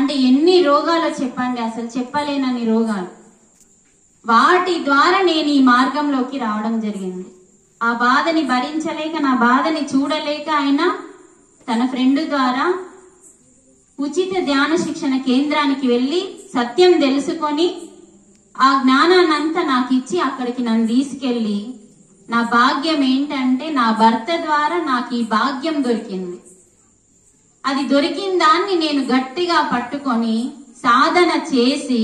అంటే ఎన్ని రోగాలు చెప్పండి, అసలు చెప్పలేనన్ని రోగాలు. వాటి ద్వారా నేను ఈ మార్గంలోకి రావడం జరిగింది. ఆ బాధని భరించలేక, నా బాధని చూడలేక ఆయన తన ఫ్రెండ్ ద్వారా ఉచిత ధ్యాన శిక్షణ కేంద్రానికి వెళ్లి సత్యం తెలుసుకొని ఆ జ్ఞానాన్నంతా నాకు ఇచ్చి అక్కడికి నన్ను తీసుకెళ్లి, నా భాగ్యం ఏంటంటే నా భర్త ద్వారా నాకు ఈ భాగ్యం దొరికింది. అది దొరికిన దాన్ని నేను గట్టిగా పట్టుకొని సాధన చేసి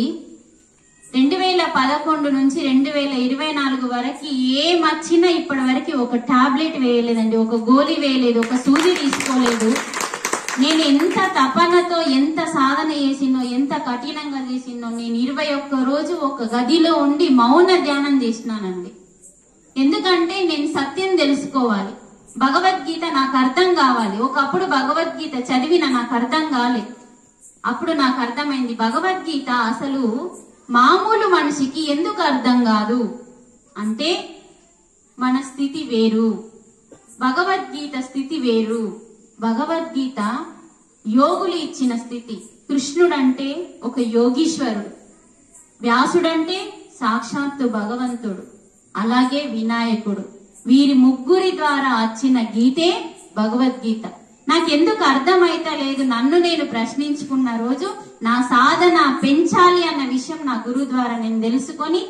2011 నుంచి 2024 వరకు ఏమొచ్చినా ఇప్పటి వరకు ఒక టాబ్లెట్ వేయలేదండి, ఒక గోళీ వేయలేదు, ఒక సూది తీసుకోలేదు. నేను ఎంత తపనతో ఎంత సాధన చేసినో, ఎంత కఠినంగా చేసినో, నేను 21 రోజు ఒక గదిలో ఉండి మౌన ధ్యానం చేసినానండి. ఎందుకంటే నేను సత్యం తెలుసుకోవాలి, భగవద్గీత నాకు అర్థం కావాలి. ఒకప్పుడు భగవద్గీత చదివిన నాకు అర్థం కాలేదు. అప్పుడు నాకు అర్థమైంది భగవద్గీత అసలు మామూలు మనిషికి ఎందుకు అర్థం కాదు అంటే మన స్థితి వేరు, భగవద్గీత స్థితి వేరు. భగవద్గీత యోగులు ఇచ్చిన స్థితి. కృష్ణుడంటే ఒక యోగీశ్వరుడు, వ్యాసుడంటే సాక్షాత్తు భగవంతుడు, అలాగే వినాయకుడు. వీరి ముగ్గురి ద్వారా వచ్చిన గీతే భగవద్గీత. నాకెందుకు అర్థమైతే లేదు, నన్ను నేను ప్రశ్నించుకున్న రోజు నా సాధన పెంచాలి అన్న విషయం నా గురువు ద్వారా నేను తెలుసుకొని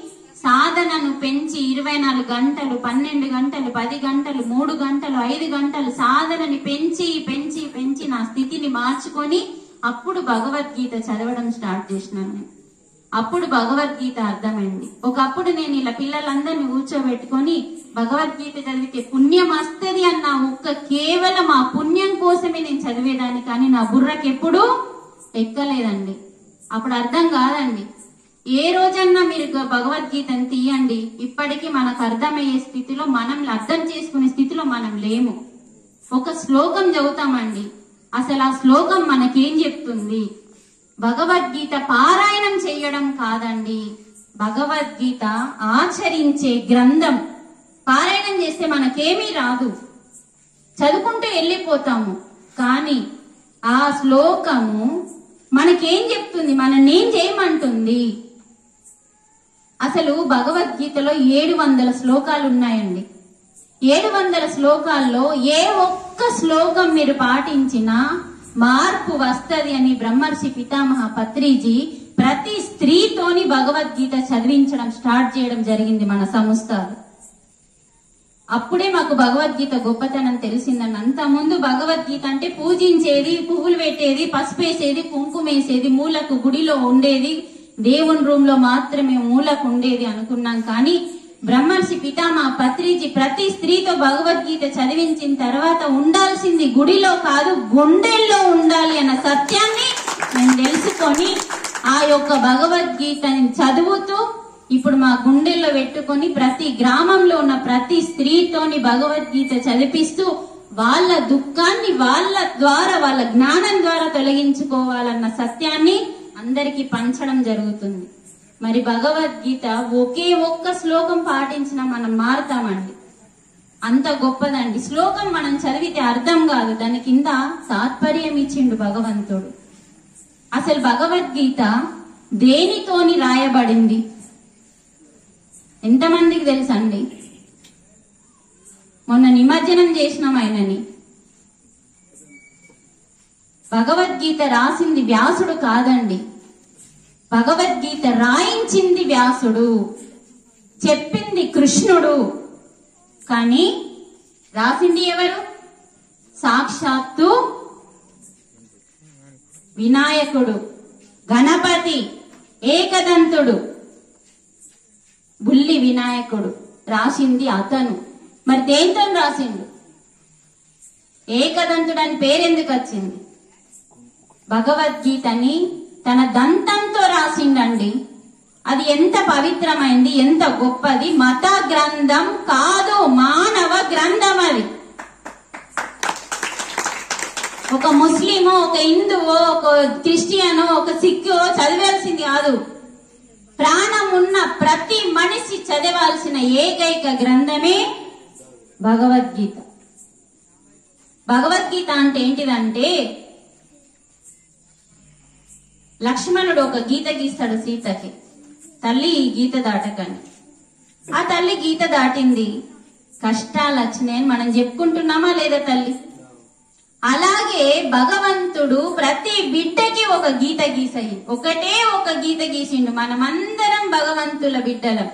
సాధనను పెంచి 24 గంటలు, 12 గంటలు, 10 గంటలు, 3 గంటలు, 5 గంటలు సాధనని పెంచి పెంచి పెంచి నా స్థితిని మార్చుకొని అప్పుడు భగవద్గీత చదవడం స్టార్ట్ చేసినాను. అప్పుడు భగవద్గీత అర్థమైంది. ఒకప్పుడు నేను ఇలా పిల్లలందరినీ కూర్చోబెట్టుకొని భగవద్గీత చదివితే పుణ్యం వస్తుంది అన్న ఒక్క కేవలం ఆ పుణ్యం కోసమే నేను చదివేదాన్ని, కానీ నా బుర్రకి ఎప్పుడూ ఎక్కలేదండి. అప్పుడు అర్థం కాదండి. ఏ రోజన్నా మీరు భగవద్గీతను తీయండి, ఇప్పటికీ మనకు అర్థమయ్యే స్థితిలో, మనం అర్థం చేసుకునే స్థితిలో మనం లేము. ఒక శ్లోకం చదువుతామండి, అసలు ఆ శ్లోకం మనకేం చెప్తుంది? భగవద్గీత పారాయణం చేయడం కాదండి, భగవద్గీత ఆచరించే గ్రంథం. పారాయణం చేస్తే మనకేమీ రాదు, చదువుకుంటూ వెళ్ళిపోతాము. కానీ ఆ శ్లోకము మనకేం చెప్తుంది, మననేం చేయమంటుంది? అసలు భగవద్గీతలో 700 శ్లోకాలు ఉన్నాయండి. 700 శ్లోకాల్లో ఏ ఒక్క శ్లోకం మీరు పాటించినా మార్పు వస్తది అని బ్రహ్మర్షి పితామహ పత్రిజీ ప్రతి స్త్రీతోని భగవద్గీత చదివించడం స్టార్ట్ చేయడం జరిగింది మన సంస్థలు. అప్పుడే మాకు భగవద్గీత గొప్పతనం తెలిసిందండి. అంత ముందు భగవద్గీత అంటే పూజించేది, పువ్వులు పెట్టేది, పసుపేసేది, కుంకుమేసేది, మూలకు గుడిలో ఉండేది, దేవుని రూమ్ లో మాత్రమే మూలకు ఉండేది అనుకున్నాం. కానీ బ్రహ్మర్షి పితామహ పత్రిజీ ప్రతి స్త్రీతో భగవద్గీత చదివించిన తర్వాత ఉండాల్సింది గుడిలో కాదు, గుండెల్లో ఉండాలి అన్న సత్యాన్ని మేము తెలుసుకొని ఆ యొక్క భగవద్గీతని చదువుతూ ఇప్పుడు మా గుండెల్లో పెట్టుకొని ప్రతి గ్రామంలో ఉన్న ప్రతి స్త్రీతోని భగవద్గీత చదివిస్తూ వాళ్ళ దుఃఖాన్ని వాళ్ళ ద్వారా, వాళ్ళ జ్ఞానం ద్వారా తొలగించుకోవాలన్న సత్యాన్ని అందరికీ పంచడం జరుగుతుంది. మరి భగవద్గీత ఒకే ఒక్క శ్లోకం పాటించినా మనం మారుతామండి, అంత గొప్పదండి. శ్లోకం మనం చదివితే అర్థం కాదు, దాని కింద తాత్పర్యం ఇచ్చిండు భగవంతుడు. అసలు భగవద్గీత దేనితోని రాయబడింది ఎంతమందికి తెలుసండి? మొన్న నిమజ్జనం చేసినాం ఆయనని. భగవద్గీత రాసింది వ్యాసుడు కాదండి, భగవద్గీత రాయించింది వ్యాసుడు, చెప్పింది కృష్ణుడు. కానీ రాసింది ఎవరు? సాక్షాత్తు వినాయకుడు, గణపతి, ఏకదంతుడు, బుల్లి వినాయకుడు. రాసింది అతను. మరి దేంతో రాసిండు? ఏకదంతుడు అని పేరెందుకు వచ్చింది? భగవద్గీతని తన దంతంతో రాసిండండి. అది ఎంత పవిత్రమైంది, ఎంత గొప్పది. మత గ్రంథం కాదు, మానవ గ్రంథం. అది ఒక ముస్లిమో, ఒక హిందువో, ఒక క్రిస్టియనో, ఒక సిక్కో చదివాల్సింది కాదు. ప్రాణం ఉన్న ప్రతి మనిషి చదవాల్సిన ఏకైక గ్రంథమే భగవద్గీత. భగవద్గీత అంటే ఏంటిదంటే లక్ష్మణుడు ఒక గీత గీస్తాడు సీతకి, తల్లి ఈ గీత దాటకని. ఆ తల్లి గీత దాటింది, కష్టాలు వచ్చినాయని మనం చెప్పుకుంటున్నామా లేదా తల్లి? అలాగే భగవంతుడు ప్రతి బిడ్డకి ఒక గీత గీసాయి, ఒకటే ఒక గీత గీసిండు. మనమందరం భగవంతుల బిడ్డలం.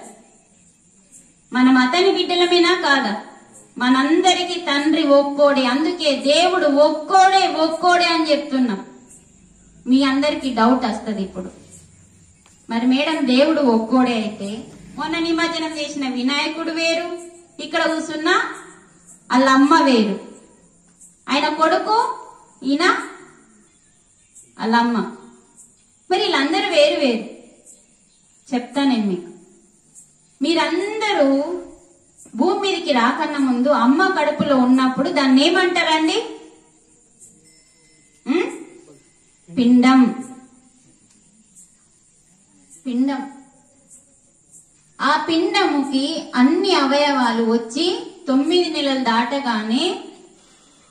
మనం అతని బిడ్డలమేనా కాదా? మనందరికి తండ్రి ఒక్కోడే, అందుకే దేవుడు ఒక్కోడే ఒక్కోడే అని చెప్తున్నాం. మీ అందరికి డౌట్ వస్తుంది ఇప్పుడు, మరి మేడం దేవుడు ఒక్కోడే అయితే మొన్న నిమజ్జనం చేసిన వినాయకుడు వేరు, ఇక్కడ కూర్చున్న వాళ్ళ అమ్మ వేరు, ఆయన కొడుకు ఈయన వాళ్ళ అమ్మ, మరి వీళ్ళందరూ వేరు వేరు. చెప్తా నేను మీకు. మీరందరూ భూమి మీదకి రాకన్నా ముందు అమ్మ కడుపులో ఉన్నప్పుడు దాన్ని ఏమంటారండి? పిండం. పిండం. ఆ పిండముకి అన్ని అవయవాలు వచ్చి 9 నెలలు దాటగానే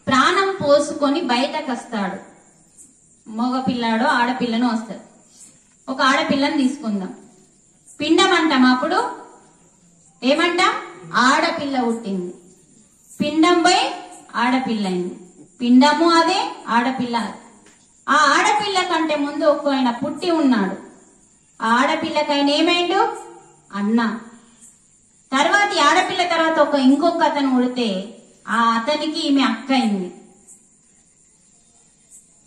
ప్రాణం పోసుకొని బయటకు వస్తాడు. మగ పిల్లాడో ఆడపిల్లను వస్తారు. ఒక ఆడపిల్లని తీసుకుందాం, పిండం అంటాం. అప్పుడు ఏమంటాం? ఆడపిల్ల పుట్టింది. పిండం పోయి ఆడపిల్ల అయింది. పిండము అదే, ఆడపిల్ల అదే. ఆ ఆడపిల్ల కంటే ముందు ఒక ఆయన పుట్టి ఉన్నాడు. ఆ ఆడపిల్లకైనా ఏమైండు? అన్న. తర్వాత ఈ ఆడపిల్ల తర్వాత ఇంకొక అతను పుడితే ఆ అతనికి ఈమె అక్క అయింది.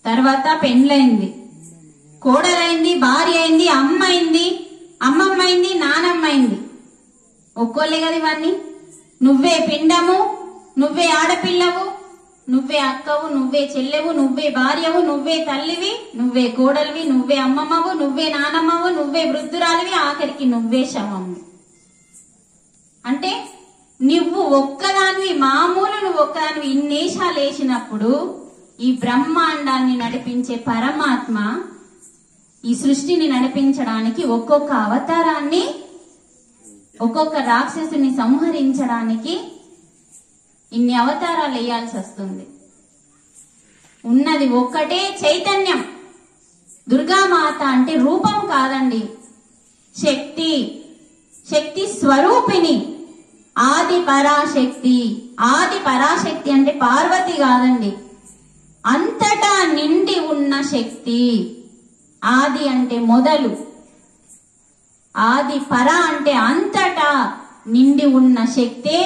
తర్వాత పెండ్లైంది, కోడలైంది, భార్య అయింది, అమ్మ అయింది, అమ్మమ్మ అయింది, నానమ్మ అయింది. ఒక్కోలే కదా ఇవన్నీ. నువ్వే పిండము, నువ్వే ఆడపిల్లవు, నువ్వే అక్కవు, నువ్వే చెల్లెవు, నువ్వే భార్యవు, నువ్వే తల్లివి, నువ్వే కోడలివి, నువ్వే అమ్మమ్మవు, నువ్వే నానమ్మవు, నువ్వే వృద్ధురాలివి, ఆఖరికి నువ్వే శవము. అంటే నువ్వు ఒక్కదానివి, మామూలు నువ్వు ఒక్కదానివి. ఇన్నేషాలు వేసినప్పుడు ఈ బ్రహ్మాండాన్ని నడిపించే పరమాత్మ ఈ సృష్టిని నడిపించడానికి ఒక్కొక్క అవతారాన్ని, ఒక్కొక్క రాక్షసుని సంహరించడానికి ఇన్ని అవతారాలు వేయాల్సి వస్తుంది. ఉన్నది ఒక్కటే చైతన్యం. దుర్గామాత అంటే రూపం కాదండి, శక్తి. శక్తి స్వరూపిణి, ఆది పరాశక్తి. ఆది పరాశక్తి అంటే పార్వతి కాదండి, అంతటా నిండి ఉన్న శక్తి. ఆది అంటే మొదలు, ఆది పర అంటే అంతటా నిండి ఉన్న శక్తే.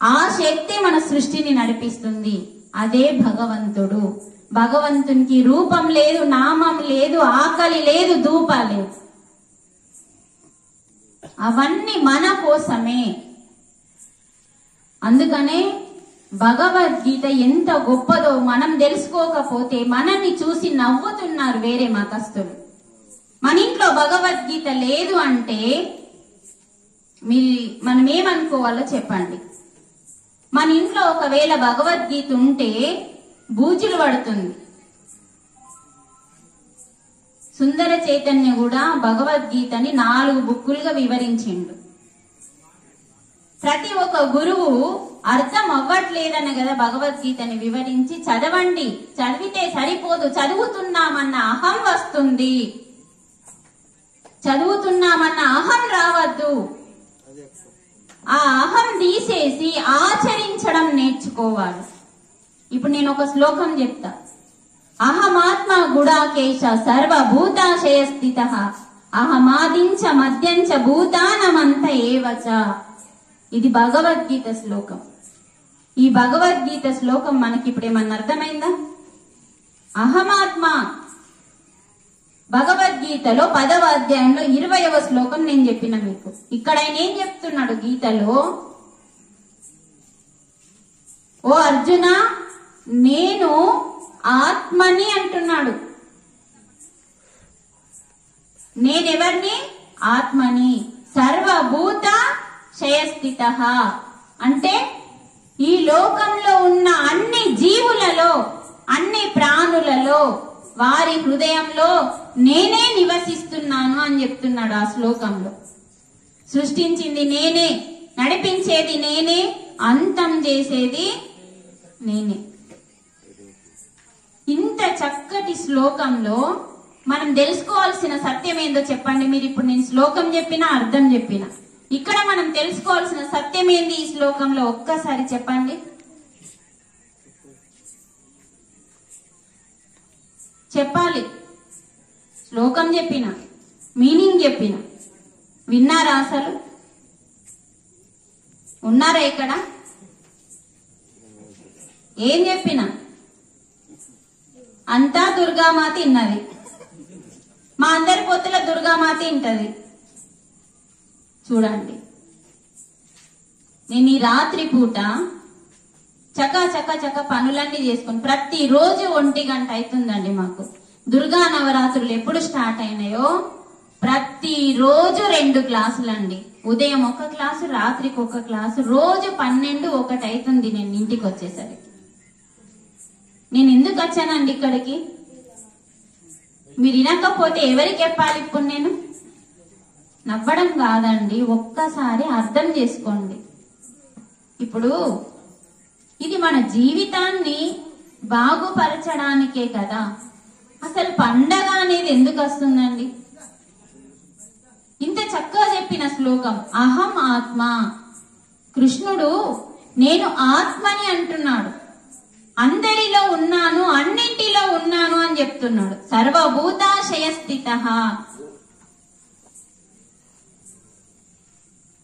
ఆ శక్తి మన సృష్టిని నడిపిస్తుంది. అదే భగవంతుడు. భగవంతునికి రూపం లేదు, నామం లేదు, ఆకలి లేదు, ధూప లేదు. అవన్నీ మన కోసమే. అందుకనే భగవద్గీత ఎంత గొప్పదో మనం తెలుసుకోకపోతే మనల్ని చూసి నవ్వుతున్నారు వేరే మతస్థులు. మన ఇంట్లో భగవద్గీత లేదు అంటే మనం ఏమనుకోవాలో చెప్పండి. మన ఇంట్లో ఒకవేళ భగవద్గీత ఉంటే బూజులు పడుతుంది. సుందర చైతన్య కూడా భగవద్గీతని 4 బుక్కులుగా వివరించిండు. ప్రతి ఒక్క గురువు అర్థం అవ్వట్లేదన్న కదా భగవద్గీతని వివరించి చదవండి, చదివితే సరిపోదు, చదువుతున్నామన్న అహం వస్తుంది, చదువుతున్నామన్న అహం రావద్దు. ఆ అహం తీసేసి ఆచరించడం నేర్చుకోవాలి. ఇప్పుడు నేను ఒక శ్లోకం చెప్తా. అహమాత్మ గుడాకేశ సర్వభూతాశయ స్థిత అహమాదించ మధ్యంచ భూతానమంత ఏవచ. ఇది భగవద్గీత శ్లోకం. ఈ భగవద్గీత శ్లోకం మనకి ఇప్పుడు ఏమన్నా అర్థమైందా? అహమాత్మ భగవద్గీతలో 10వ అధ్యాయంలో 20వ శ్లోకం నేను చెప్పిన మీకు. ఇక్కడ ఆయన ఏం చెప్తున్నాడు గీతలో? ఓ అర్జున, నేను ఆత్మని అంటున్నాడు. నేనెవర్ని? ఆత్మని. సర్వభూత క్షయస్థిత అంటే ఈ లోకంలో ఉన్న అన్ని జీవులలో, అన్ని ప్రాణులలో, వారి హృదయంలో నేనే నివసిస్తున్నాను అని చెప్తున్నాడు ఆ శ్లోకంలో. సృష్టించింది నేనే, నడిపించేది నేనే, అంతం చేసేది నేనే. ఇంత చక్కటి శ్లోకంలో మనం తెలుసుకోవాల్సిన సత్యం ఏందో చెప్పండి. మీరు ఇప్పుడు నేను శ్లోకం చెప్పినా అర్థం చెప్పినా ఇక్కడ మనం తెలుసుకోవాల్సిన సత్యం ఏంది ఈ శ్లోకంలో ఒక్కసారి చెప్పండి. చెప్పాలి. శ్లోకం చెప్పిన మీనింగ్ చెప్పిన విన్నారా? అసలు ఉన్నారా ఇక్కడ? ఏం చెప్పినా అంతా దుర్గామాత ఇన్నది. మా అందరి పొత్తుల దుర్గామాత ఇంటది. చూడండి, నేను ఈ రాత్రి పూట చకా చకా చక్క పనులన్నీ చేసుకుని ప్రతిరోజు 1 గంట అవుతుందండి మాకు. దుర్గా నవరాత్రులు ఎప్పుడు స్టార్ట్ అయినాయో ప్రతిరోజు 2 క్లాసులండి. ఉదయం 1 క్లాసు, రాత్రికి 1 క్లాసు. రోజు 12, 1 అవుతుంది నేను ఇంటికి వచ్చేసరికి. నేను ఎందుకు వచ్చానండి ఇక్కడికి? మీరు వినకపోతే ఎవరికి చెప్పాలి ఇప్పుడు? నేను నవ్వడం కాదండి, ఒక్కసారి అర్థం చేసుకోండి. ఇప్పుడు ఇది మన జీవితాన్ని బాగుపరచడానికే కదా. అసలు పండగ అనేది ఎందుకు వస్తుందండి? ఇంత చక్కగా చెప్పిన శ్లోకం అహం ఆత్మ. కృష్ణుడు నేను ఆత్మని అంటున్నాడు. అందరిలో ఉన్నాను, అన్నింటిలో ఉన్నాను అని చెప్తున్నాడు. సర్వభూతాశయ స్థితః.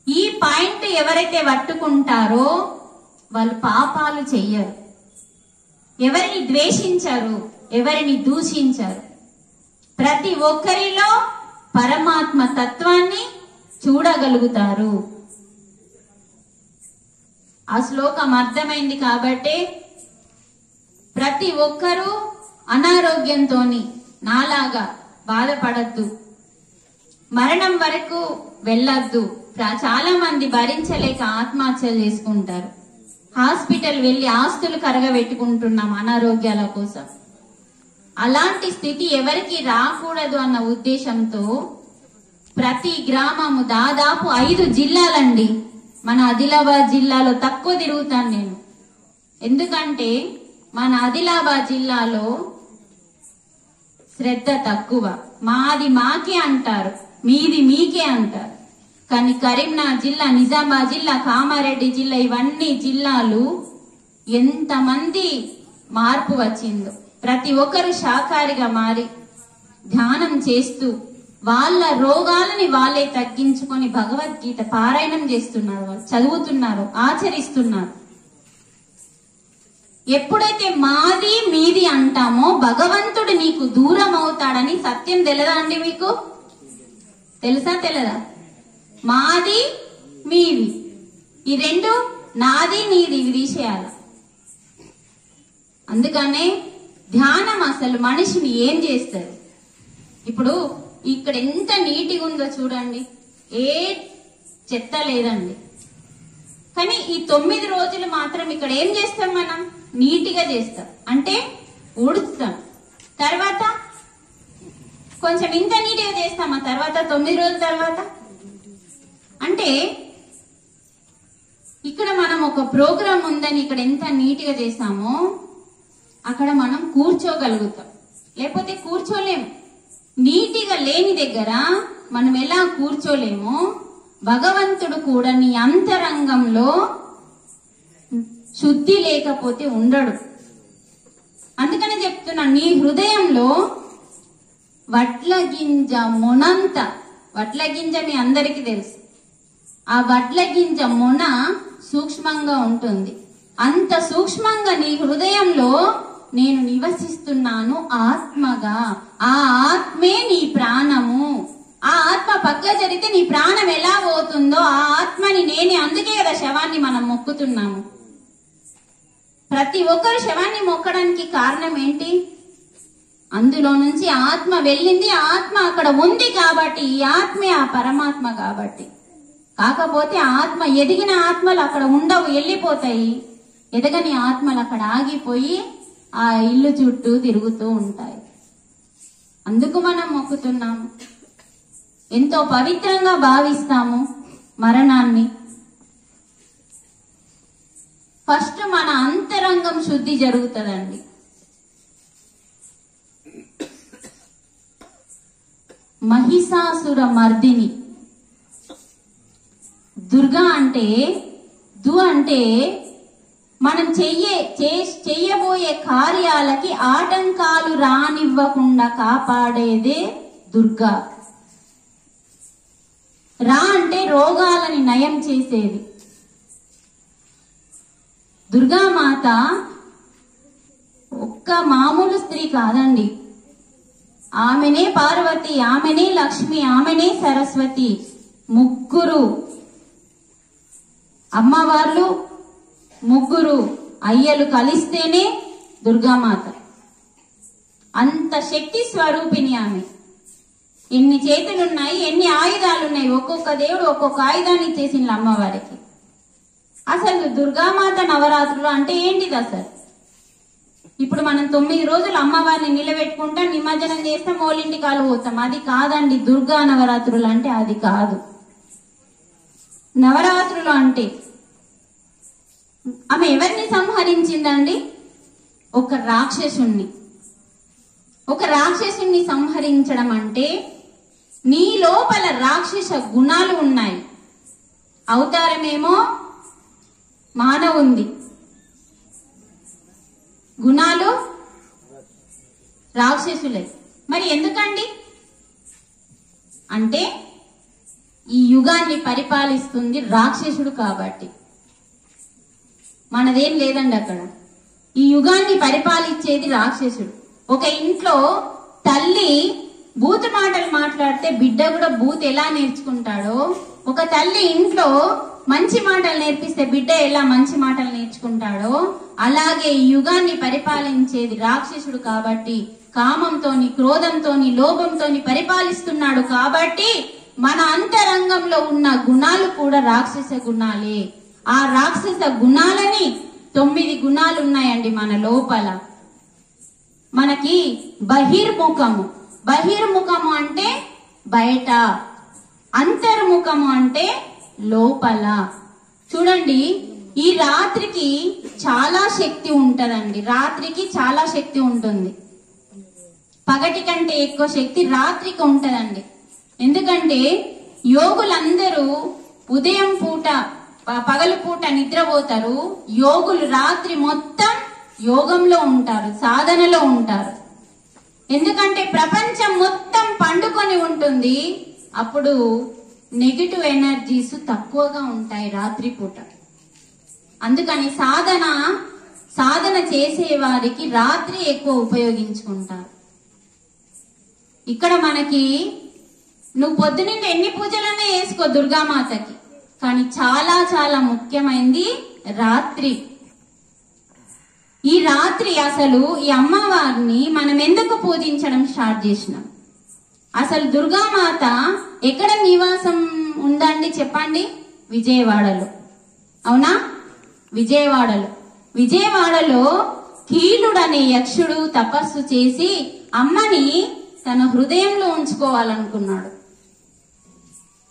ఈ పాయింట్ ఎవరైతే పట్టుకుంటారో వాళ్ళు పాపాలు చెయ్యరు, ఎవరిని ద్వేషించరు, ఎవరిని దూషించరు. ప్రతి ఒక్కరిలో పరమాత్మ తత్వాన్ని చూడగలుగుతారు. ఆ శ్లోకం అర్థమైంది కాబట్టి ప్రతి ఒక్కరూ అనారోగ్యంతో నాలాగా బాధపడద్దు, మరణం వరకు వెళ్ళొద్దు. చాలా మంది భరించలేక ఆత్మహత్యలు చేసుకుంటారు. హాస్పిటల్ వెళ్లి ఆస్తులు కరగబెట్టుకుంటున్నాం అనారోగ్యాల కోసం. అలాంటి స్థితి ఎవరికి రాకూడదు అన్న ఉద్దేశంతో ప్రతి గ్రామము దాదాపు 5 జిల్లాలండి. మన ఆదిలాబాద్ జిల్లాలో తక్కువ తిరుగుతాను నేను, ఎందుకంటే మన ఆదిలాబాద్ జిల్లాలో శ్రద్ధ తక్కువ. మాది మాకే అంటారు, మీది మీకే అంటారు. కానీ కరీంనగర్ జిల్లా, నిజామాబాద్ జిల్లా, కామారెడ్డి జిల్లా, ఇవన్నీ జిల్లాలు ఎంతమంది మార్పు వచ్చిందో. ప్రతి ఒక్కరు శాకాహారిగా మారి ధ్యానం చేస్తూ వాళ్ళ రోగాలని వాళ్ళే తగ్గించుకొని భగవద్గీత పారాయణం చేస్తున్నారు, వాళ్ళు చదువుతున్నారు, ఆచరిస్తున్నారు. ఎప్పుడైతే మాది మీది అంటామో భగవంతుడు నీకు దూరం అవుతాడని సత్యం తెలదా అండి? మీకు తెలుసా తెలదా? మాది మీది ఈ 2 నాది నీది ఇవి తీసేయాల. అందుకనే ధ్యానం అసలు మనిషిని ఏం చేస్తుంది? ఇప్పుడు ఇక్కడ ఎంత నీటిగా ఉందో చూడండి, ఏ చెత్త లేదండి. కానీ ఈ 9 రోజులు మాత్రం ఇక్కడ ఏం చేస్తాం? మనం నీటిగా చేస్తాం, అంటే ఊడుస్తాం. తర్వాత కొంచెం ఇంత నీటిగా చేస్తాం. ఆ తర్వాత 9 రోజుల తర్వాత అంటే ఇక్కడ మనం ఒక ప్రోగ్రాం ఉందని ఇక్కడ ఎంత నీట్గా చేస్తామో అక్కడ మనం కూర్చోగలుగుతాం, లేకపోతే కూర్చోలేము. నీటిగా లేని దగ్గర మనం ఎలా కూర్చోలేమో భగవంతుడు కూడా నీ అంతరంగంలో శుద్ధి లేకపోతే ఉండడు. అందుకనే చెప్తున్నా, నీ హృదయంలో వడ్ల గింజ మొనంత, వడ్ల గింజ మీ అందరికీ తెలుసు. ఆ వడ్ల గింజ మొన సూక్ష్మంగా ఉంటుంది. అంత సూక్ష్మంగా నీ హృదయంలో నేను నివసిస్తున్నాను ఆత్మగా. ఆ ఆత్మే నీ ప్రాణము. ఆ ఆత్మ పక్క జరిగితే నీ ప్రాణం ఎలా పోతుందో ఆ ఆత్మని నేనే. అందుకే కదా శవాన్ని మనం మొక్కుతున్నాము. ప్రతి ఒక్కరు శవాన్ని మొక్కడానికి కారణం ఏంటి? అందులో నుంచి ఆత్మ వెళ్ళింది, ఆత్మ అక్కడ ఉంది కాబట్టి, ఈ ఆత్మే ఆ పరమాత్మ కాబట్టి. కాకపోతే ఆత్మ ఎదిగిన ఆత్మలు అక్కడ ఉండవు, వెళ్ళిపోతాయి. ఎదగని ఆత్మలు అక్కడ ఆగిపోయి ఆ ఇల్లు చుట్టూ తిరుగుతూ ఉంటాయి. అందుకు మనం మొక్కుతున్నాము. ఎంతో పవిత్రంగా భావిస్తాము మరణాన్ని. ఫస్ట్ మన అంతరంగం శుద్ధి జరుగుతుందండి. మహిషాసుర మర్దిని. దుర్గా అంటే అంటే మనం చెయ్యబోయే కార్యాలకి ఆటంకాలు రానివ్వకుండా కాపాడేదే దుర్గా. రా అంటే రోగాలని నయం చేసేది. దుర్గామాత ఒక్క మామూలు స్త్రీ కాదండి. ఆమెనే పార్వతి, ఆమెనే లక్ష్మి, ఆమెనే సరస్వతి. ముగ్గురు అమ్మవార్లు, ముగ్గురు అయ్యలు కలిస్తేనే దుర్గామాత. అంత శక్తి స్వరూపిణి ఆమె. ఎన్ని చేతులున్నాయి, ఎన్ని ఆయుధాలున్నాయి. ఒక్కొక్క దేవుడు ఒక్కొక్క ఆయుధాన్ని ఇచ్చేసింది అమ్మవారికి. అసలు దుర్గామాత నవరాత్రులు అంటే ఏంటిది అసలు? ఇప్పుడు మనం 9 రోజులు అమ్మవారిని నిలబెట్టుకుంటా నిమజ్జనం చేస్తాం, ఓలింటి కాలు పోతాం. అది కాదండి దుర్గా నవరాత్రులు అంటే. అది కాదు నవరాత్రులు అంటే. ఆమె ఎవరిని సంహరించిందండి? ఒక రాక్షసుణ్ణి. ఒక రాక్షసుణ్ణి సంహరించడం అంటే నీ లోపల రాక్షస గుణాలు ఉన్నాయి. అవతారమేమో మానవుంది, గుణాలు రాక్షసులే. మరి ఎందుకండి అంటే ఈ యుగాన్ని పరిపాలిస్తుంది రాక్షసుడు కాబట్టి. మనదేం లేదండి అక్కడ. ఈ యుగాన్ని పరిపాలించేది రాక్షసుడు. ఒక ఇంట్లో తల్లి బూతు మాటలు మాట్లాడితే బిడ్డ కూడా బూత్ ఎలా నేర్చుకుంటాడో, ఒక తల్లి ఇంట్లో మంచి మాటలు నేర్పిస్తే బిడ్డ ఎలా మంచి మాటలు నేర్చుకుంటాడో, అలాగే ఈ యుగాన్ని పరిపాలించేది రాక్షసుడు కాబట్టి, కామంతోని, క్రోధంతోని, లోభంతోని పరిపాలిస్తున్నాడు కాబట్టి మన అంతరంగంలో ఉన్న గుణాలు కూడా రాక్షస గుణాలే. ఆ రాక్షస గుణాలని 9 గుణాలు ఉన్నాయండి మన లోపల. మనకి బహిర్ముఖము. బహిర్ముఖము అంటే బయట, అంతర్ముఖము అంటే లోపల. చూడండి, ఈ రాత్రికి చాలా శక్తి ఉంటదండి. రాత్రికి చాలా శక్తి ఉంటుంది. పగటి కంటే ఎక్కువ శక్తి రాత్రికి ఉంటదండి. ఎందుకంటే యోగులందరూ ఉదయం పూట, పగలు పూట నిద్రపోతారు. యోగులు రాత్రి మొత్తం యోగంలో ఉంటారు, సాధనలో ఉంటారు. ఎందుకంటే ప్రపంచం మొత్తం పండుకొని ఉంటుంది. అప్పుడు నెగిటివ్ ఎనర్జీస్ తక్కువగా ఉంటాయి రాత్రి పూట. అందుకని సాధన చేసే వారికి రాత్రి ఎక్కువ ఉపయోగించుకుంటారు. ఇక్కడ మనకి నువ్వు పొద్దున్నే ఎన్ని పూజలనే వేసుకో దుర్గామాతకి, కానీ చాలా చాలా ముఖ్యమైనది రాత్రి. ఈ రాత్రి అసలు ఈ అమ్మవారిని మనం ఎందుకు పూజించడం స్టార్ట్ చేసినాం? అసలు దుర్గామాత ఎక్కడ నివాసం ఉందండి చెప్పండి? విజయవాడలో. అవునా? విజయవాడలో కీలుడు అనే యక్షుడు తపస్సు చేసి అమ్మని తన హృదయంలో ఉంచుకోవాలనుకున్నాడు.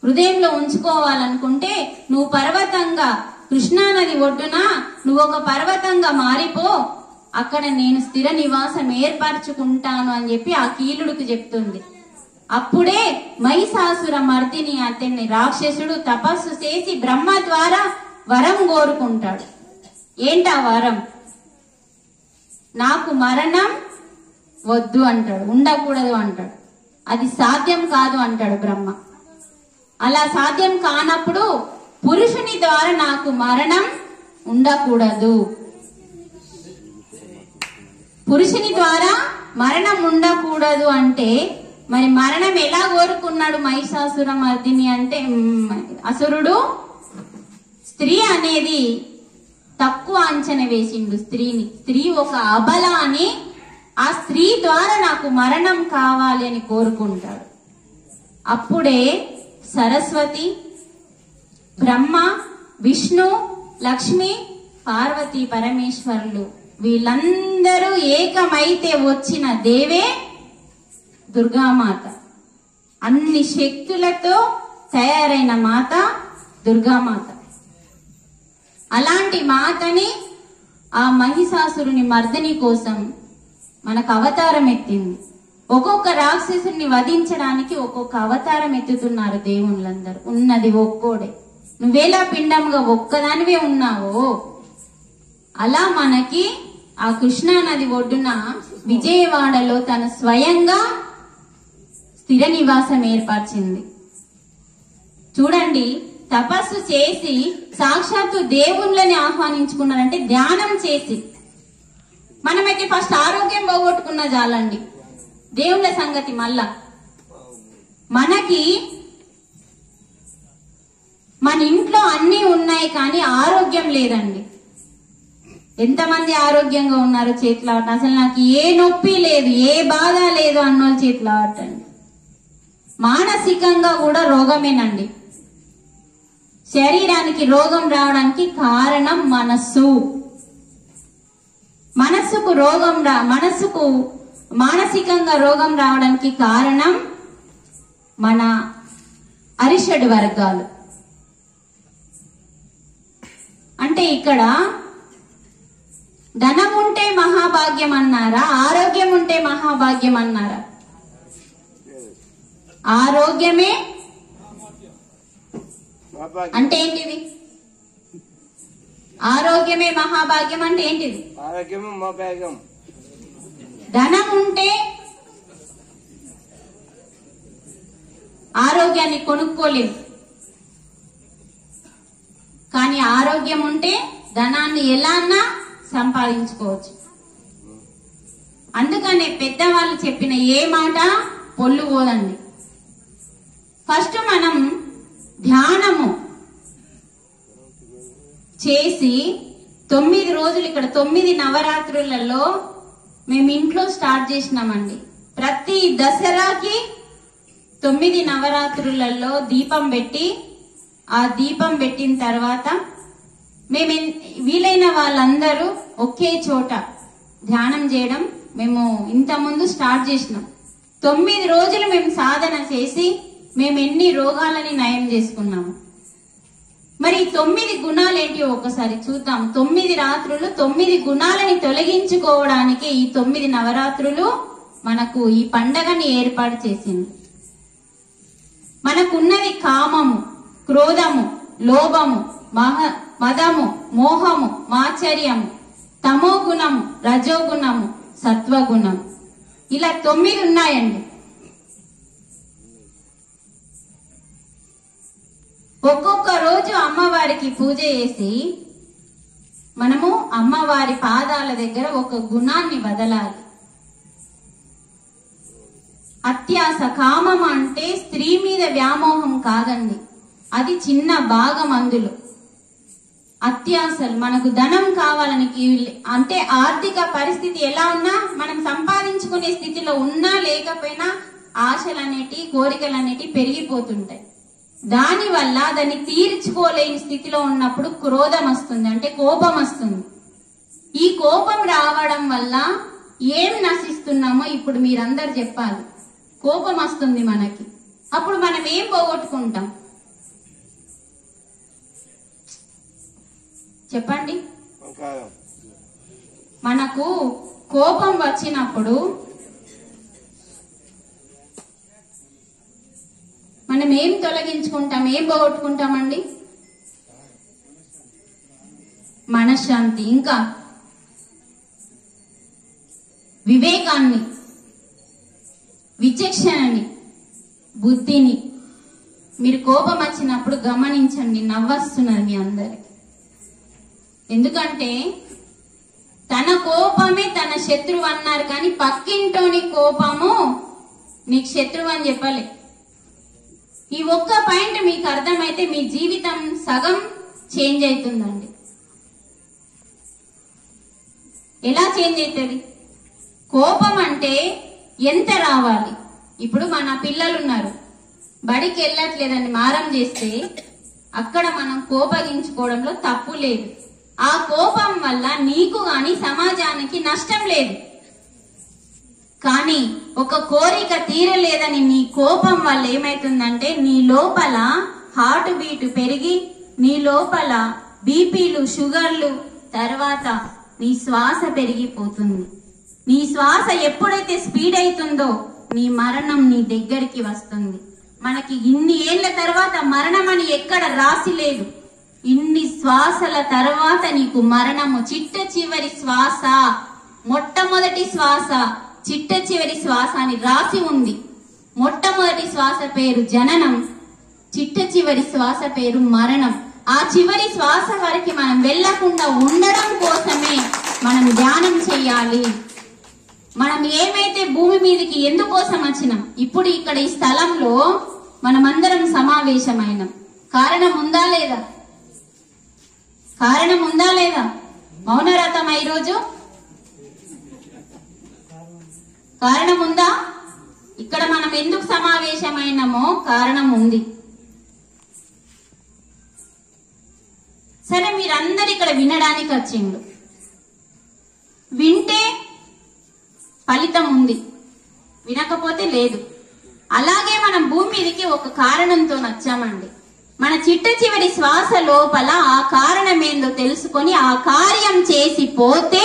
హృదయంలో ఉంచుకోవాలనుకుంటే, నువ్వు పర్వతంగా కృష్ణానది ఒడ్డున నువ్వు ఒక పర్వతంగా మారిపో, అక్కడ నేను స్థిర నివాసం ఏర్పరచుకుంటాను అని చెప్పి ఆ కీలుడికి చెప్తుంది. అప్పుడే మహిషాసుర మర్దిని అతన్ని రాక్షసుడు తపస్సు చేసి బ్రహ్మ ద్వారా వరం కోరుకుంటాడు. ఏంటా వరం? నాకు మరణం వద్దు అంటాడు, ఉండకూడదు అంటాడు. అది సాధ్యం కాదు అంటాడు బ్రహ్మ. అలా సాధ్యం కానప్పుడు పురుషుని ద్వారా నాకు మరణం ఉండకూడదు. పురుషుని ద్వారా మరణం ఉండకూడదు అంటే మరి మరణం ఎలా కోరుకున్నాడు మహిషాసుర మర్దిని అంటే, అసురుడు స్త్రీ అనేది తక్కువ అంచనా వేసిండు స్త్రీని. స్త్రీ ఒక అబల అని, ఆ స్త్రీ ద్వారా నాకు మరణం కావాలి అని కోరుకుంటాడు. అప్పుడే సరస్వతి, బ్రహ్మ, విష్ణు, లక్ష్మి, పార్వతి పరమేశ్వరులు వీళ్ళందరూ ఏకమైతే వచ్చిన దేవే దుర్గామాత. అన్ని శక్తులతో తయారైన మాత దుర్గామాత. అలాంటి మాతని ఆ మహిషాసురుని మర్దిని కోసం మనకు అవతారం ఎత్తింది. ఒక్కొక్క రాక్షసుని వధించడానికి ఒక్కొక్క అవతారం ఎత్తుతున్నారు దేవుళ్ళందరూ. ఉన్నది ఒక్కోడే. నువ్వేలా పిండంగా ఒక్కదానివే ఉన్నావో అలా మనకి ఆ కృష్ణా నది ఒడ్డున విజయవాడలో తన స్వయంగా స్థిర నివాసం ఏర్పరిచింది. చూడండి, తపస్సు చేసి సాక్షాత్తు దేవుళ్ళని ఆహ్వానించుకున్నారంటే ధ్యానం చేసి. మనమైతే ఫస్ట్ ఆరోగ్యం పోగొట్టుకున్న చాలండి, దేవుళ్ళ సంగతి మళ్ళా. మనకి మన ఇంట్లో అన్ని ఉన్నాయి కానీ ఆరోగ్యం లేదండి. ఎంతమంది ఆరోగ్యంగా ఉన్నారు చేతిలో ఆట? అసలు నాకు ఏ నొప్పి లేదు, ఏ బాధ లేదు అన్నోళ్ళు చేతిలో ఆటండి. మానసికంగా కూడా రోగమేనండి. శరీరానికి రోగం రావడానికి కారణం మనస్సు. మనస్సుకు మానసికంగా రోగం రావడానికి కారణం మన అరిషడ్ వర్గాలు. అంటే ఇక్కడ ధనం ఉంటే మహాభాగ్యం అన్నారా, ఆరోగ్యం ఉంటే మహాభాగ్యం అన్నారా? ఆరోగ్యమే అంటే ఏంటిది? ఆరోగ్యమే మహాభాగ్యం అంటే ఏంటిది? ధనం ఉంటే ఆరోగ్యాన్ని కొనుక్కోలేము, కానీ ఆరోగ్యం ఉంటే ధనాన్ని ఎలాన్నా సంపాదించుకోవచ్చు. అందుకనే పెద్దవాళ్ళు చెప్పిన ఏ మాట పొల్లు పోదండి. ఫస్ట్ మనం ధ్యానము చేసి 9 రోజులు, ఇక్కడ 9 నవరాత్రులలో మేము ఇంట్లో స్టార్ట్ చేసినామండి. ప్రతి దసరాకి 9 నవరాత్రులలో దీపం పెట్టి, ఆ దీపం పెట్టిన తర్వాత మేము వీలైన వాళ్ళందరూ ఒకే చోట ధ్యానం చేయడం మేము ఇంత ముందు స్టార్ట్ చేసినాం. 9 రోజులు మేము సాధన చేసి మేము ఎన్ని రోగాలని నయం చేసుకున్నాము. మరి 9 గుణాలు ఏంటి ఒకసారి చూద్దాం. 9 రాత్రులు 9 గుణాలని తొలగించుకోవడానికి ఈ 9 నవరాత్రులు మనకు ఈ పండగని ఏర్పాటు చేసింది. మనకున్నది కామము, క్రోధము, లోభము, మదము, మోహము, మాచర్యము, తమో గుణము, రజోగుణము, సత్వగుణము. ఇలా 9 ఉన్నాయండి. ఒక్కొక్క రోజు అమ్మవారికి పూజ చేసి మనము అమ్మవారి పాదాల దగ్గర ఒక గుణాన్ని వదలాలి. అత్యాస, కామం అంటే స్త్రీ మీద వ్యామోహం కాదండి, అది చిన్న భాగం. అందులో అత్యాసలు, మనకు ధనం కావాలని అంటే ఆర్థిక పరిస్థితి ఎలా ఉన్నా మనం సంపాదించుకునే స్థితిలో ఉన్నా లేకపోయినా ఆశలు అనేటి, కోరికలు అనేటి పెరిగిపోతుంటాయి. దానివల్ల దాన్ని తీర్చుకోలేని స్థితిలో ఉన్నప్పుడు క్రోధం వస్తుంది, అంటే కోపం వస్తుంది. ఈ కోపం రావడం వల్ల ఏం నశిస్తున్నామో ఇప్పుడు మీరందరు చెప్పాలి. కోపం వస్తుంది మనకి, అప్పుడు మనం ఏం పోగొట్టుకుంటాం చెప్పండి? మనకు కోపం వచ్చినప్పుడు మనం ఏం తొలగించుకుంటాం, ఏం పోగొట్టుకుంటామండి? మనశ్శాంతి, ఇంకా వివేకాన్ని, విచక్షణని, బుద్ధిని. మీరు కోపం వచ్చినప్పుడు గమనించండి, నవ్వొస్తున్నది మీ అందరికి. ఎందుకంటే తన కోపమే తన శత్రువు అన్నారు, కానీ పక్కింటోని కోపము నీకు శత్రువు అని చెప్పలే. ఈ ఒక్క పాయింట్ మీకు అర్థమైతే మీ జీవితం సగం చేంజ్ అవుతుందండి. ఎలా చేంజ్ అవుతుంది? కోపం అంటే ఎంత రావాలి? ఇప్పుడు మన పిల్లలు ఉన్నారు, బడికి వెళ్ళట్లేదని మారం చేస్తే అక్కడ మనం కోపగించుకోవడంలో తప్పు లేదు. ఆ కోపం వల్ల నీకు గాని సమాజానికి నష్టం లేదు. కానీ ఒక కోరిక తీరలేదని నీ కోపం వల్ల ఏమైతుందంటే నీ లోపల హార్ట్ బీట్ పెరిగి, నీ లోపల బీపీలు, షుగర్లు, తర్వాత నీ శ్వాస పెరిగిపోతుంది. నీ శ్వాస ఎప్పుడైతే స్పీడ్ అవుతుందో నీ మరణం నీ దగ్గరికి వస్తుంది. మనకి ఇన్ని ఏళ్ల తర్వాత మరణం అని ఎక్కడ రాసి లేదు. ఇన్ని శ్వాసల తర్వాత నీకు మరణము, చిట్ట చివరి శ్వాస, మొట్టమొదటి శ్వాస, చిట్ట చివరి శ్వాస అని రాసి ఉంది. మొట్టమొదటి శ్వాస పేరు జననం, చిట్ట చివరి శ్వాస పేరు మరణం. ఆ చివరి శ్వాస వరకు మనం వెళ్లకుండా ఉండడం కోసమే మనం ధ్యానం చేయాలి. మనం ఏమైతే భూమి మీదకి ఎందుకోసం వచ్చినాం, ఇప్పుడు ఇక్కడ ఈ స్థలంలో మనమందరం సమావేశమైనాం. కారణం ఉందా లేదా? కారణం ఉందా లేదా? మౌనరథం ఈరోజు కారణం ఉందా? ఇక్కడ మనం ఎందుకు సమావేశమైనామో కారణం ఉంది. సరే, మీరందరు ఇక్కడ వినడానికి వచ్చిండు. వింటే ఫలితం ఉంది, వినకపోతే లేదు. అలాగే మనం భూమి మీదకి ఒక కారణంతో వచ్చామండి. మన చిట్ట చివరి శ్వాస లోపల ఆ కారణం ఏందో తెలుసుకొని ఆ కార్యం చేసి పోతే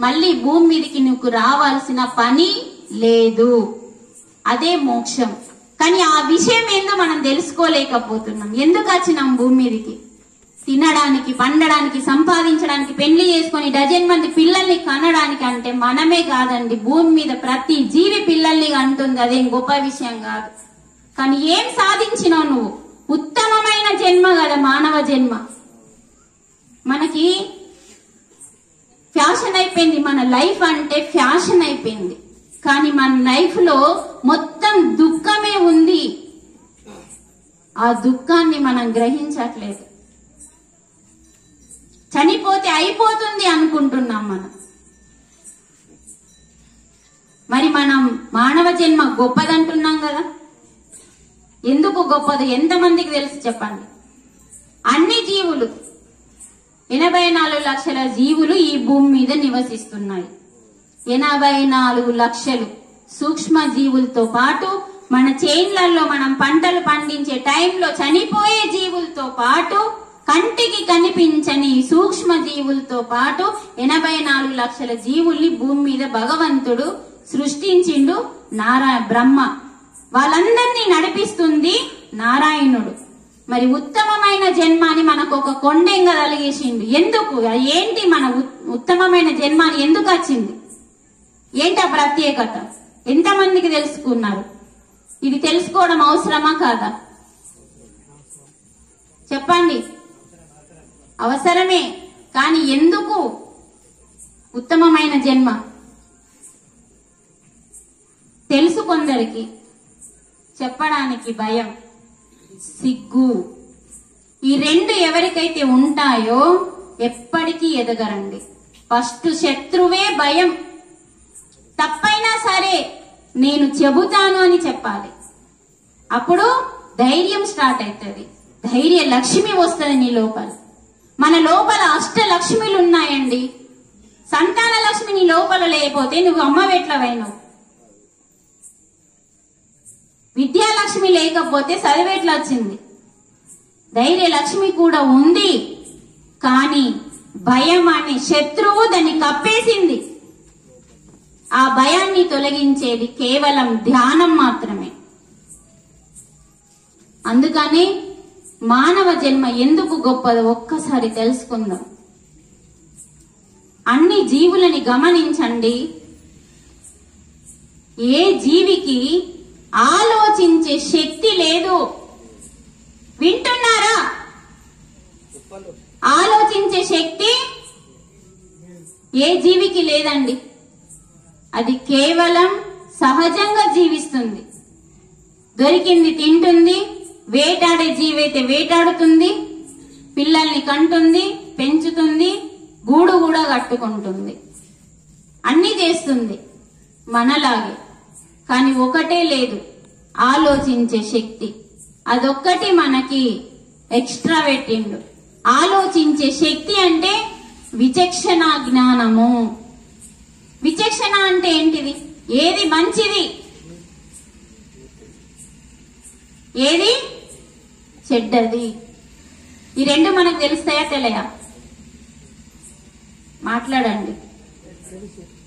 మళ్ళీ భూమి మీదకి నువ్వు రావాల్సిన పని లేదు. అదే మోక్షం. కానీ ఆ విషయం ఏందో మనం తెలుసుకోలేకపోతున్నాం. ఎందుకు వచ్చినాం భూమి మీదకి? తినడానికి, పండడానికి, సంపాదించడానికి, పెళ్లి చేసుకొని డజన్ మంది పిల్లల్ని కనడానికి. అంటే మనమే కాదండి, భూమి మీద ప్రతి జీవి పిల్లల్ని అంటుంది. అదేం గొప్ప విషయం కాదు. కానీ ఏం సాధించినావు నువ్వు? ఉత్తమమైన జన్మ కదా మానవ జన్మ. మనకి ఫ్యాషన్ అయిపోయింది, మన లైఫ్ అంటే ఫ్యాషన్ అయిపోయింది. కానీ మన లైఫ్ లో మొత్తం దుఃఖమే ఉంది. ఆ దుఃఖాన్ని మనం గ్రహించట్లేదు. చనిపోతే అయిపోతుంది అనుకుంటున్నాం మనం. మరి మనం మానవ జన్మ గొప్పదంటున్నాం కదా. ఎందుకు గొప్పది? ఎంతమందికి తెలుసు చెప్పండి? అన్ని జీవులు, 84 లక్షల జీవులు ఈ భూమి మీద నివసిస్తున్నాయి. 84 లక్షలు సూక్ష్మ జీవులతో పాటు మన చేన్లలో మనం పంటలు పండించే టైంలో చనిపోయే జీవులతో పాటు కంటికి కనిపించని సూక్ష్మ జీవులతో పాటు 84 లక్షల జీవుల్ని భూమి మీద భగవంతుడు సృష్టించిండు. బ్రహ్మ వాళ్ళందరినీ నడిపిస్తుంది నారాయణుడు. మరి ఉత్తమమైన జన్మ అని మనకు ఒక కొండెంగ కలిగేసిండు. ఎందుకు? ఏంటి మన ఉత్తమమైన జన్మ అని ఎందుకు వచ్చింది? ఏంటి ఆ ప్రత్యేకత? ఎంతమందికి తెలుసుకున్నారు? ఇది తెలుసుకోవడం అవసరమా కాదా? చెప్పండి. అవసరమే. కానీ ఎందుకు ఉత్తమమైన జన్మ? తెలుసు కొందరికి, చెప్పడానికి భయం, సిగ్గు. ఈ రెండు ఎవరికైతే ఉంటాయో ఎప్పటికీ ఎదగరండి. ఫస్ట్ శత్రువే భయం. తప్పైనా సరే నేను చెబుతాను అని చెప్పాలి. అప్పుడు ధైర్యం స్టార్ట్ అవుతుంది. ధైర్య లక్ష్మి వస్తుంది నీ లోపల. మన లోపల అష్టలక్ష్మిలు ఉన్నాయండి. సంతాన లక్ష్మి నీ లోపల లేకపోతే నువ్వు అమ్మవెట్లవైనావు. విద్యాలక్ష్మి లేకపోతే చదివేట్లా వచ్చింది. ధైర్య లక్ష్మి కూడా ఉంది. కానీ భయం అనే శత్రువు దాన్ని కప్పేసింది. ఆ భయాన్ని తొలగించేది కేవలం ధ్యానం మాత్రమే. అందుకని మానవ జన్మ ఎందుకు గొప్పదో ఒక్కసారి తెలుసుకుందాం. అన్ని జీవులని గమనించండి. ఏ జీవికి ఆలోచించే శక్తి లేదు. వింటున్నారా? ఆలోచించే శక్తి ఏ జీవికి లేదండి. అది కేవలం సహజంగా జీవిస్తుంది. దొరికింది తింటుంది. వేటాడే జీవైతే వేటాడుతుంది, పిల్లల్ని కంటుంది, పెంచుతుంది, గూడు కూడా కట్టుకుంటుంది, అన్ని చేస్తుంది మనలాగే. కానీ ఒకటే లేదు, ఆలోచించే శక్తి. అదొక్కటి మనకి ఎక్స్ట్రా పెట్టిండు. ఆలోచించే శక్తి అంటే విచక్షణ జ్ఞానము. విచక్షణ అంటే ఏంటిది? ఏది మంచిది, ఏది చెడ్డది, ఈ రెండు మనకు తెలుస్తాయా తెలియా? మాట్లాడండి.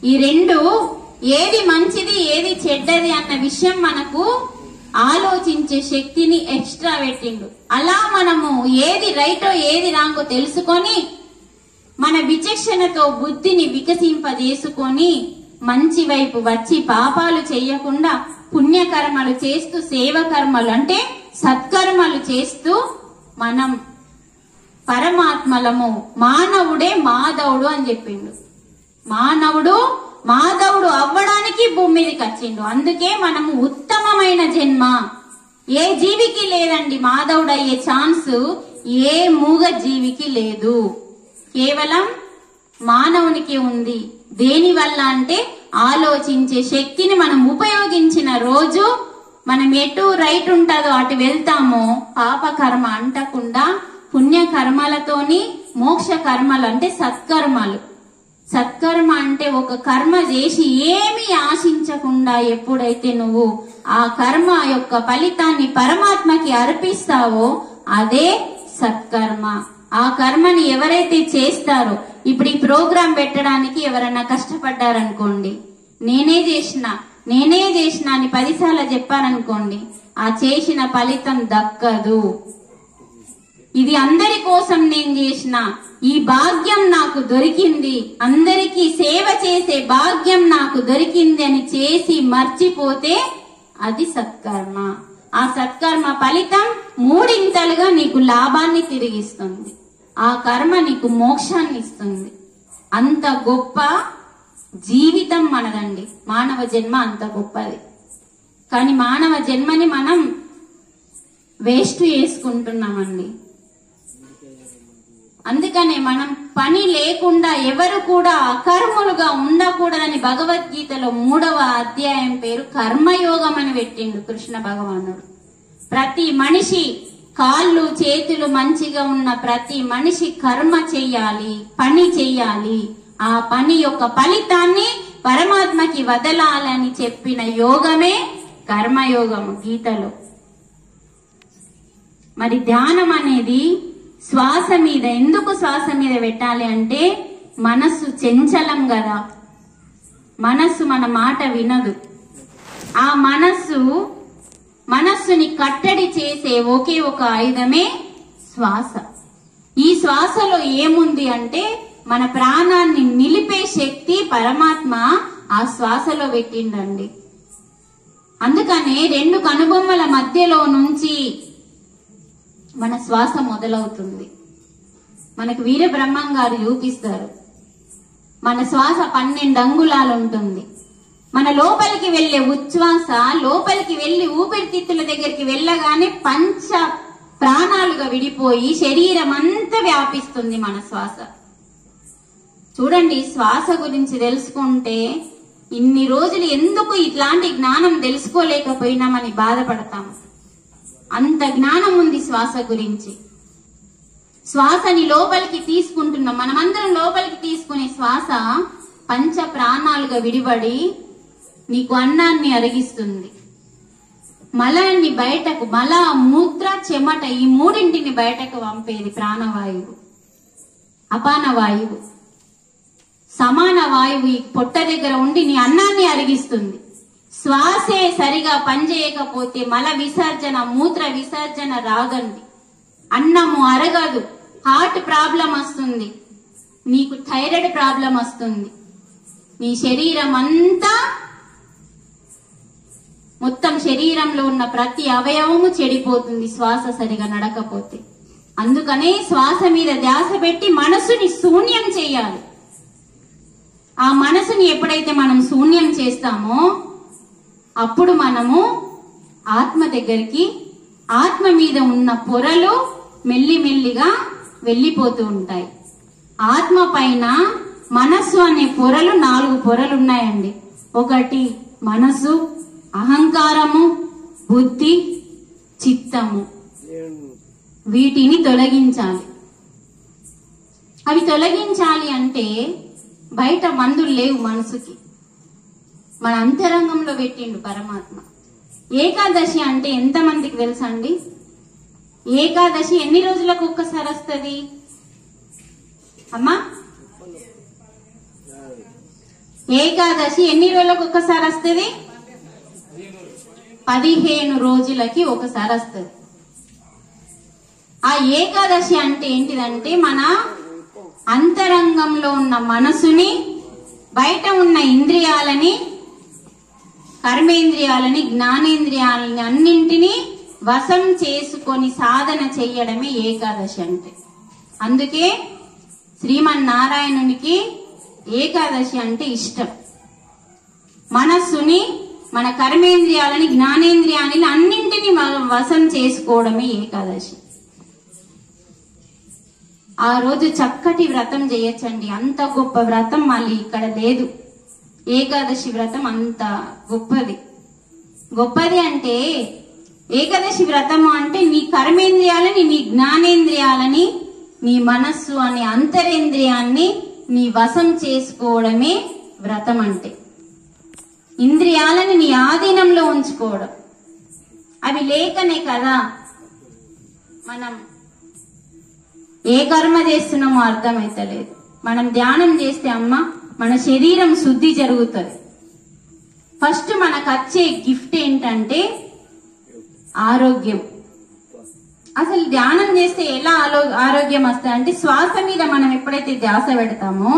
ఈ రెండు ఏది మంచిది ఏది చెడ్డది అన్న విషయం మనకు ఆలోచించే శక్తిని ఎక్స్ట్రా పెట్టిండు. అలా మనము ఏది రైటో ఏది రాంగో తెలుసుకొని మన విచక్షణతో బుద్ధిని వికసింపజేసుకొని మంచి వైపు వచ్చి పాపాలు చేయకుండా పుణ్యకర్మలు చేస్తూ సేవకర్మలు అంటే సత్కర్మలు చేస్తూ మనం పరమాత్మలము. మానవుడే మాధవుడు అని చెప్పిండు. మానవుడు మాధవుడు అవ్వడానికి భూమి మీదకి వచ్చిండు. అందుకే మనము ఉత్తమమైన జన్మ ఏ జీవికి లేదండి. మాధవుడు అయ్యే ఛాన్స్ ఏ మూగ జీవికి లేదు, కేవలం మానవునికి ఉంది. దేని వల్ల అంటే ఆలోచించే శక్తిని మనం ఉపయోగించిన రోజు మనం ఎటు రైట్ ఉంటుందో అటు వెళ్తామో పాపకర్మ అంటకుండా పుణ్యకర్మలతోని మోక్ష కర్మలు అంటే సత్కర్మలు. సత్కర్మ అంటే ఒక కర్మ చేసి ఏమీ ఆశించకుండా ఎప్పుడైతే నువ్వు ఆ కర్మ యొక్క ఫలితాన్ని పరమాత్మకి అర్పిస్తావో అదే సత్కర్మ. ఆ కర్మని ఎవరైతే చేస్తారో, ఇప్పుడు ఈ ప్రోగ్రాం పెట్టడానికి ఎవరన్నా కష్టపడ్డారనుకోండి, నేనే చేసిన అని 10 సార్లు చెప్పారనుకోండి, ఆ చేసిన ఫలితం దక్కదు. ఇది అందరి కోసం నేను చేసిన, ఈ భాగ్యం నాకు దొరికింది, అందరికీ సేవ చేసే భాగ్యం నాకు దొరికింది అని చేసి మర్చిపోతే అది సత్కర్మ. ఆ సత్కర్మ ఫలితం 3 ఇంతలుగా నీకు లాభాన్ని తిరిగిస్తుంది. ఆ కర్మ నీకు మోక్షాన్ని ఇస్తుంది. అంత గొప్ప జీవితం మనదండి. మానవ జన్మ అంత గొప్పది. కానీ మానవ జన్మని మనం వేస్ట్ చేసుకుంటున్నామండి. అందుకనే మనం పని లేకుండా ఎవరు కూడా అకర్ములుగా ఉండకూడదని భగవద్గీతలో 3వ అధ్యాయం పేరు కర్మయోగం అని పెట్టిండు కృష్ణ భగవానుడు. ప్రతి మనిషి కాళ్ళు చేతులు మంచిగా ఉన్న ప్రతి మనిషి కర్మ చెయ్యాలి, పని చెయ్యాలి. ఆ పని యొక్క ఫలితాన్ని పరమాత్మకి వదలాలని చెప్పిన యోగమే కర్మయోగము గీతలో. మరి ధ్యానం అనేది శ్వాస మీద, ఎందుకు శ్వాస మీద పెట్టాలి అంటే మనస్సు చంచలం కదా, మనస్సు మన మాట వినదు. ఆ మనస్సుని కట్టడి చేసే ఒకే ఒక ఆయుధమే శ్వాస. ఈ శ్వాసలో ఏముంది అంటే మన ప్రాణాన్ని నిలిపే శక్తి పరమాత్మ ఆ శ్వాసలో పెట్టిండండి. అందుకనే 2 కనుబొమ్మల మధ్యలో నుంచి మన శ్వాస మొదలవుతుంది. మనకు వీర బ్రహ్మం గారు చూపిస్తారు. మన శ్వాస 12 అంగుళాలు ఉంటుంది. మన లోపలికి వెళ్లే ఉచ్ఛ్వాస లోపలికి వెళ్లి ఊపిరితిత్తుల దగ్గరికి వెళ్ళగానే పంచ ప్రాణాలుగా విడిపోయి శరీరం అంతా వ్యాపిస్తుంది మన శ్వాస. చూడండి, శ్వాస గురించి తెలుసుకుంటే ఇన్ని రోజులు ఎందుకు ఇట్లాంటి జ్ఞానం తెలుసుకోలేకపోయినామని బాధపడతాం. అంత జ్ఞానం ఉంది శ్వాస గురించి. శ్వాసని లోపలికి తీసుకుంటున్నాం. మనమందరం లోపలికి తీసుకునే శ్వాస పంచ ప్రాణాలుగా విడిబడి నీకు అన్నాన్ని అరిగిస్తుంది. మలాన్ని బయటకు, మల మూత్ర చెమట ఈ 3ంటిని బయటకు పంపేది ప్రాణవాయువు. అపాన వాయువు, సమాన వాయువు ఈ పొట్ట దగ్గర ఉండి నీ అన్నాన్ని అరిగిస్తుంది. శ్వాసే సరిగా పనిచేయకపోతే మల విసర్జన, మూత్ర విసర్జన రాగండి, అన్నము అరగదు, హార్ట్ ప్రాబ్లం వస్తుంది, నీకు థైరాయిడ్ ప్రాబ్లం వస్తుంది, నీ శరీరం అంతా మొత్తం శరీరంలో ఉన్న ప్రతి అవయవము చెడిపోతుంది శ్వాస సరిగా నడకపోతే. అందుకనే శ్వాస మీద ధ్యాస పెట్టి మనసుని శూన్యం చేయాలి. ఆ మనసుని ఎప్పుడైతే మనం శూన్యం చేస్తామో అప్పుడు మనము ఆత్మ దగ్గరికి, ఆత్మ మీద ఉన్న పొరలు మెల్లిమెల్లిగా వెళ్ళిపోతూ ఉంటాయి. ఆత్మ పైన మనస్సు అనే పొరలు 4 పొరలు ఉన్నాయండి. ఒకటి మనసు, అహంకారము, బుద్ధి, చిత్తము. వీటిని తొలగించాలి. అవి తొలగించాలి అంటే బయట మందులు లేవు మనసుకి, మన అంతరంగంలో పెట్టిండు పరమాత్మ. ఏకాదశి అంటే ఎంతమందికి తెలుసండి? ఏకాదశి ఎన్ని రోజులకు ఒక్కసారి వస్తుంది అమ్మా? ఏకాదశి ఎన్ని రోజులకు ఒకసారి వస్తుంది? 15 రోజులకి ఒకసారి వస్తుంది. ఆ ఏకాదశి అంటే ఏంటిదంటే మన అంతరంగంలో ఉన్న మనసుని, బయట ఉన్న ఇంద్రియాలని, కర్మేంద్రియాలని, జ్ఞానేంద్రియాలని అన్నింటినీ వశం చేసుకొని సాధన చెయ్యడమే ఏకాదశి అంటే. అందుకే శ్రీమన్నారాయణునికి ఏకాదశి అంటే ఇష్టం. మనస్సుని, మన కర్మేంద్రియాలని, జ్ఞానేంద్రియాలని అన్నింటినీ వశం చేసుకోవడమే ఏకాదశి. ఆ రోజు చక్కటి వ్రతం చేయొచ్చండి. అంత గొప్ప వ్రతం మళ్ళీ ఇక్కడ లేదు. ఏకాదశి వ్రతం అంత గొప్పది అంటే ఏకాదశి వ్రతము అంటే నీ కర్మేంద్రియాలని, నీ జ్ఞానేంద్రియాలని, నీ మనస్సు అనే అంతరేంద్రియాన్ని నీ వశం చేసుకోవడమే వ్రతం అంటే. ఇంద్రియాలని నీ ఆధీనంలో ఉంచుకోవడం. అవి లేకనే కదా మనం ఏ కర్మ చేస్తున్నామో అర్థమైతలేదు. మనం ధ్యానం చేస్తే అమ్మ మన శరీరం శుద్ధి జరుగుతుంది. ఫస్ట్ మనకు వచ్చే గిఫ్ట్ ఏంటంటే ఆరోగ్యం. అసలు ధ్యానం చేస్తే ఎలా ఆరోగ్యం వస్తుంది అంటే శ్వాస మీద మనం ఎప్పుడైతే ధ్యాస పెడతామో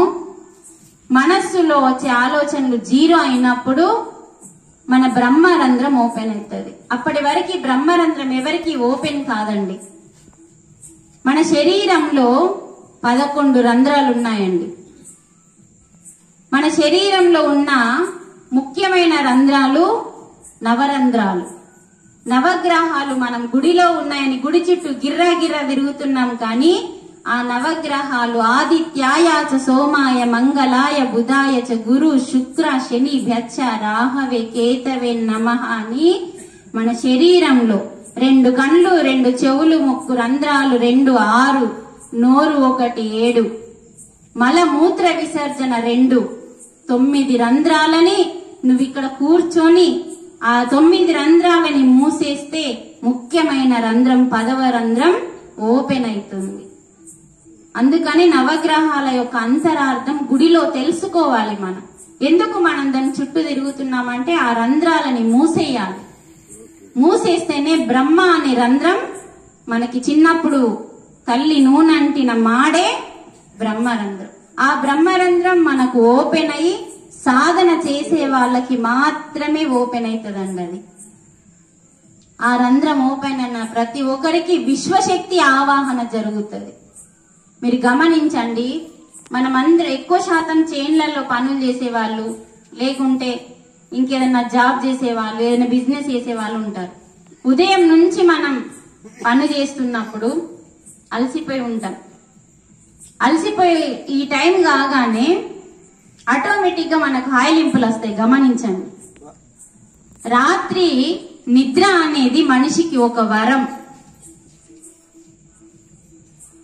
మనస్సులో వచ్చే ఆలోచనలు జీరో అయినప్పుడు మన బ్రహ్మరంధ్రం ఓపెన్ అవుతుంది. అప్పటి వరకు బ్రహ్మరంధ్రం ఎవరికి ఓపెన్ కాదండి. మన శరీరంలో 11 రంధ్రాలు ఉన్నాయండి. మన శరీరంలో ఉన్న ముఖ్యమైన రంధ్రాలు నవరంధ్రాలు. నవగ్రహాలు మనం గుడిలో ఉన్నాయని గుడి చుట్టూ గిర్రా గిర్రా తిరుగుతున్నాం, కానీ ఆ నవగ్రహాలు ఆదిత్యాయాచ సోమాయ మంగళాయ బుధాయ చ గురు శుక్ర శని భ్యచ్చ రాహవే కేతవే నమః అని మన శరీరంలో 2 కళ్ళు, 2 చెవులు, 3 రంధ్రాలు, 2 6, నోరు 1 7, మలమూత్ర విసర్జన 2, 9 రంధ్రాలని నువ్వు ఇక్కడ కూర్చొని ఆ 9 రంధ్రాలని మూసేస్తే ముఖ్యమైన రంధ్రం 10వ రంధ్రం ఓపెన్ అవుతుంది. అందుకని నవగ్రహాల యొక్క అంతరార్థం గుడిలో తెలుసుకోవాలి. మనం ఎందుకు మనం దాని చుట్టూ తిరుగుతున్నామంటే ఆ రంధ్రాలని మూసేయాలి. మూసేస్తేనే బ్రహ్మ అనే రంధ్రం మనకి చిన్నప్పుడు తల్లి నూనెంటిన మాడే బ్రహ్మరంధ్రం. ఆ బ్రహ్మరంధ్రం మనకు ఓపెన్ అయ్యి సాధన చేసే వాళ్ళకి మాత్రమే ఓపెన్ అవుతుందండి. అది ఆ రంధ్రం ఓపెన్ అన్న ప్రతి ఒక్కరికి విశ్వశక్తి ఆవాహన జరుగుతుంది. మీరు గమనించండి, మనమందరం ఎక్కువ శాతం చేన్లలో పనులు చేసేవాళ్ళు, లేకుంటే ఇంకేదన్నా జాబ్ చేసేవాళ్ళు, ఏదైనా బిజినెస్ చేసేవాళ్ళు ఉంటారు. ఉదయం నుంచి మనం పని చేస్తున్నప్పుడు అలసిపోయి ఉంటాం. అలసిపోయి ఈ టైం కాగానే ఆటోమేటిక్ గా మనకు హాయిలింపులు వస్తాయి. గమనించండి, రాత్రి నిద్ర అనేది మనిషికి ఒక వరం.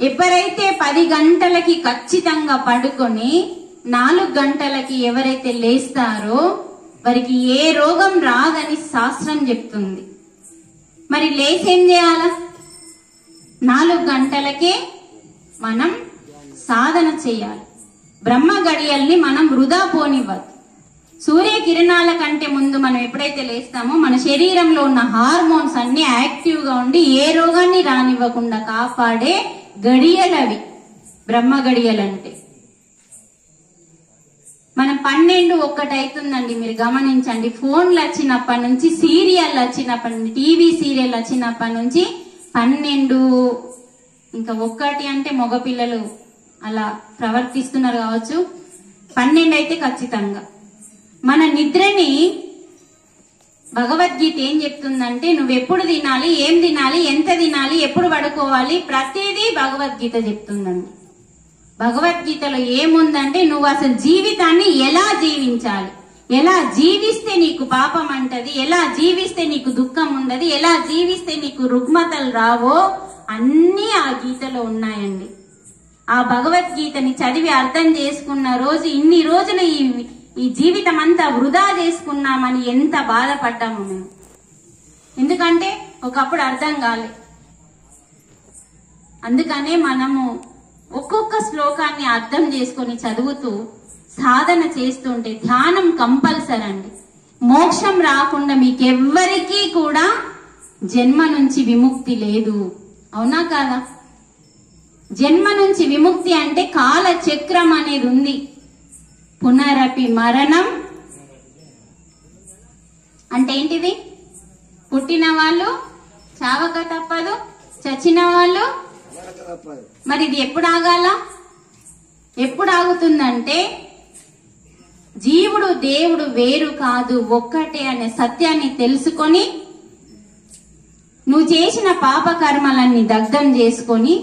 ఎవరైతే 10 గంటలకి ఖచ్చితంగా పడుకొని 4 గంటలకి ఎవరైతే లేస్తారో వారికి ఏ రోగం రాదని శాస్త్రం చెప్తుంది. మరి లేసేం చేయాల? 4 గంటలకే మనం సాధన చేయాలి. బ్రహ్మ గడియల్ని మనం వృధా పోనివ్వద్దు. సూర్యకిరణాల కంటే ముందు మనం ఎప్పుడైతే లేస్తామో మన శరీరంలో ఉన్న హార్మోన్స్ అన్ని యాక్టివ్ గా ఉండి ఏ రోగాన్ని రానివ్వకుండా కాపాడే గడియలవి బ్రహ్మ గడియలంటే. మనం 12, 1 అవుతుందండి. మీరు గమనించండి, ఫోన్లు వచ్చినప్పటి నుంచి, సీరియల్ వచ్చినప్పటి నుంచి, టీవీ సీరియల్ వచ్చినప్పటి నుంచి 12 ఇంకా 1 అంటే మగపిల్లలు అలా ప్రవర్తిస్తున్నారు కావచ్చు. 12 అయితే ఖచ్చితంగా. మన నిద్రని భగవద్గీత ఏం చెప్తుందంటే నువ్వు ఎప్పుడు తినాలి, ఏం తినాలి, ఎంత తినాలి, ఎప్పుడు పడుకోవాలి, ప్రతిదీ భగవద్గీత చెప్తుందండి. భగవద్గీతలో ఏముందంటే నువ్వు అసలు జీవితాన్ని ఎలా జీవించాలి, ఎలా జీవిస్తే నీకు పాపం అంటది, ఎలా జీవిస్తే నీకు దుఃఖం ఉండదు, ఎలా జీవిస్తే నీకు రుగ్మతలు రావో అన్నీ ఆ గీతలో ఉన్నాయండి. ఆ భగవద్గీతని చదివి అర్థం చేసుకున్న రోజు ఇన్ని రోజులు ఈ జీవితం అంతా వృధా చేసుకున్నామని ఎంత బాధపడ్డాము మేము. ఎందుకంటే ఒకప్పుడు అర్థం కాలే. అందుకనే మనము ఒక్కొక్క శ్లోకాన్ని అర్థం చేసుకొని చదువుతూ సాధన చేస్తుంటే, ధ్యానం కంపల్సరీ అండి. మోక్షం రాకుండా మీకెవ్వరికీ కూడా జన్మ నుంచి విముక్తి లేదు. అవునా కాదా? జన్మ నుంచి విముక్తి అంటే కాల చక్రం అనేది ఉంది. పునరపి మరణం అంటే ఏంటిది? పుట్టిన వాళ్ళు చావక తప్పదు, చచ్చిన వాళ్ళు మరి ఇది ఎప్పుడు ఆగాల? ఎప్పుడు ఆగుతుందంటే జీవుడు దేవుడు వేరు కాదు, ఒక్కటే అనే సత్యాన్ని తెలుసుకొని నువ్వు చేసిన పాప కర్మలన్నీ దగ్ధం చేసుకొని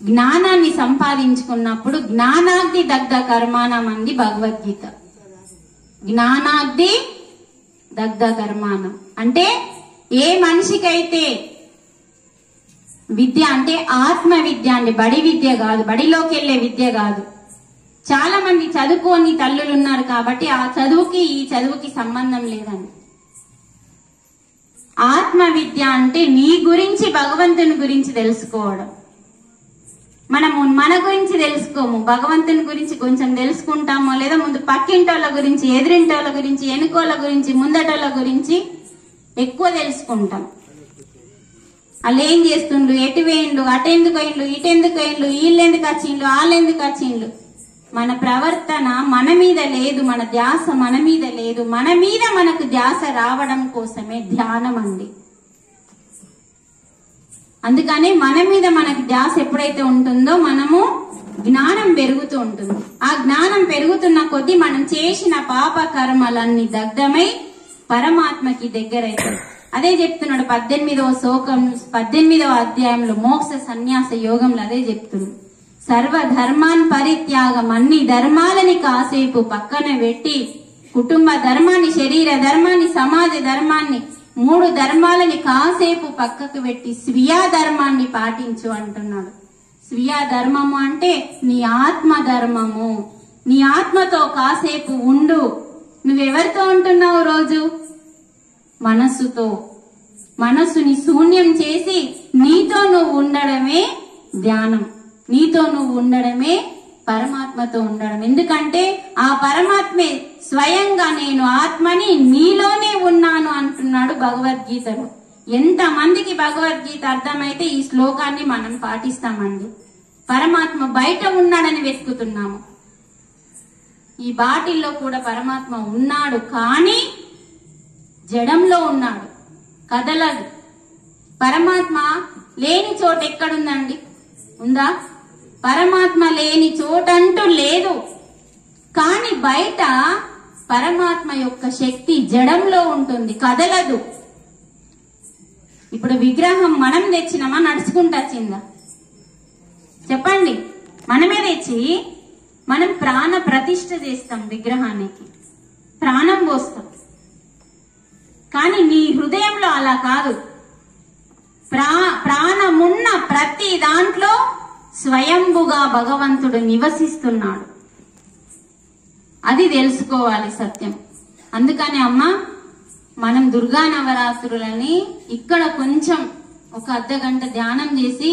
జ్ఞానాన్ని సంపాదించుకున్నప్పుడు జ్ఞానాగ్ని దగ్ధ కర్మాణం అంది భగవద్గీత. జ్ఞానాగ్ని దగ్ధ కర్మాణం అంటే ఏ మనిషికైతే విద్య అంటే ఆత్మ విద్య అండి, బడి విద్య కాదు, బడిలోకి వెళ్లే విద్య కాదు. చాలా మంది చదువుకోని తల్లులు ఉన్నారు కాబట్టి ఆ చదువుకి ఈ చదువుకి సంబంధం లేదండి. ఆత్మ విద్య అంటే నీ గురించి భగవంతుని గురించి తెలుసుకోవడం. మనము మన గురించి తెలుసుకోము, భగవంతుని గురించి కొంచెం తెలుసుకుంటామో లేదా ముందు పక్కింటోళ్ళ గురించి, ఎదురింటోళ్ళ గురించి, వెనుకోళ్ళ గురించి, ముందటోళ్ళ గురించి ఎక్కువ తెలుసుకుంటాం. వాళ్ళు ఏం చేస్తుండ్రు, ఎటు వేయిండ్లు, అటెందుకు అయిండ్లు, ఇటెందుకు అయిండ్లు, వీళ్ళెందుకు వచ్చిండ్లు, వాళ్ళెందుకు వచ్చిండ్లు. మన ప్రవర్తన మన మీద లేదు, మన ధ్యాస మన మీద లేదు. మన మీద మనకు ధ్యాస రావడం కోసమే ధ్యానం అండి. అందుకని మన మీద మనకు ధ్యాస ఎప్పుడైతే ఉంటుందో మనము జ్ఞానం పెరుగుతూ ఉంటుంది. ఆ జ్ఞానం పెరుగుతున్న కొద్దీ మనం చేసిన పాప కర్మలన్నీ దగ్ధమై పరమాత్మకి దగ్గరైతాయి. అదే చెప్తున్నాడు 18వ అధ్యాయంలో మోక్ష సన్యాస యోగంలో అదే చెప్తున్నాడు. సర్వధర్మాన్ పరిత్యాగం, అన్ని ధర్మాలని కాసేపు పక్కన పెట్టి కుటుంబ ధర్మాన్ని, శరీర ధర్మాన్ని, సమాజ ధర్మాన్ని, 3 ధర్మాలని కాసేపు పక్కకు పెట్టి స్వీయ ధర్మాన్ని పాటించు అంటున్నాడు. స్వీయ ధర్మము అంటే నీ ఆత్మ ధర్మము. నీ ఆత్మతో కాసేపు ఉండు. నువ్వెవరితో ఉంటున్నావు రోజు? మనస్సుతో. మనస్సుని శూన్యం చేసి నీతో నువ్వు ఉండడమే ధ్యానం. నీతో నువ్వు ఉండడమే పరమాత్మతో ఉండడం. ఎందుకంటే ఆ పరమాత్మే స్వయంగా నేను ఆత్మని, నీలోనే ఉన్నాను అంటున్నాడు భగవద్గీతలో. ఎంత మందికి భగవద్గీత అర్థమైతే ఈ శ్లోకాన్ని మనం పాటిస్తామండి. పరమాత్మ బయట ఉన్నాడని వెతుకుతున్నాము. ఈ బాటిల్లో కూడా పరమాత్మ ఉన్నాడు, కానీ జడంలో ఉన్నాడు, కదలదు. పరమాత్మ లేని చోట ఎక్కడుందండి? ఉందా? పరమాత్మ లేని చోటంటూ లేదు. కానీ బయట పరమాత్మ యొక్క శక్తి జడంలో ఉంటుంది, కదలదు. ఇప్పుడు విగ్రహం మనం తెచ్చినామా, నడుచుకుంటూ వచ్చిందా? చెప్పండి. మనమే తెచ్చి మనం ప్రాణ ప్రతిష్ఠ చేస్తాం, విగ్రహానికి ప్రాణం పోస్తాం. కానీ నీ హృదయంలో అలా కాదు. ప్రాణమున్న ప్రతి దాంట్లో స్వయంభుగా భగవంతుడు నివసిస్తున్నాడు. అది తెలుసుకోవాలి సత్యం. అందుకని అమ్మ, మనం దుర్గా నవరాత్రులని ఇక్కడ కొంచెం ఒక అర్ధగంట ధ్యానం చేసి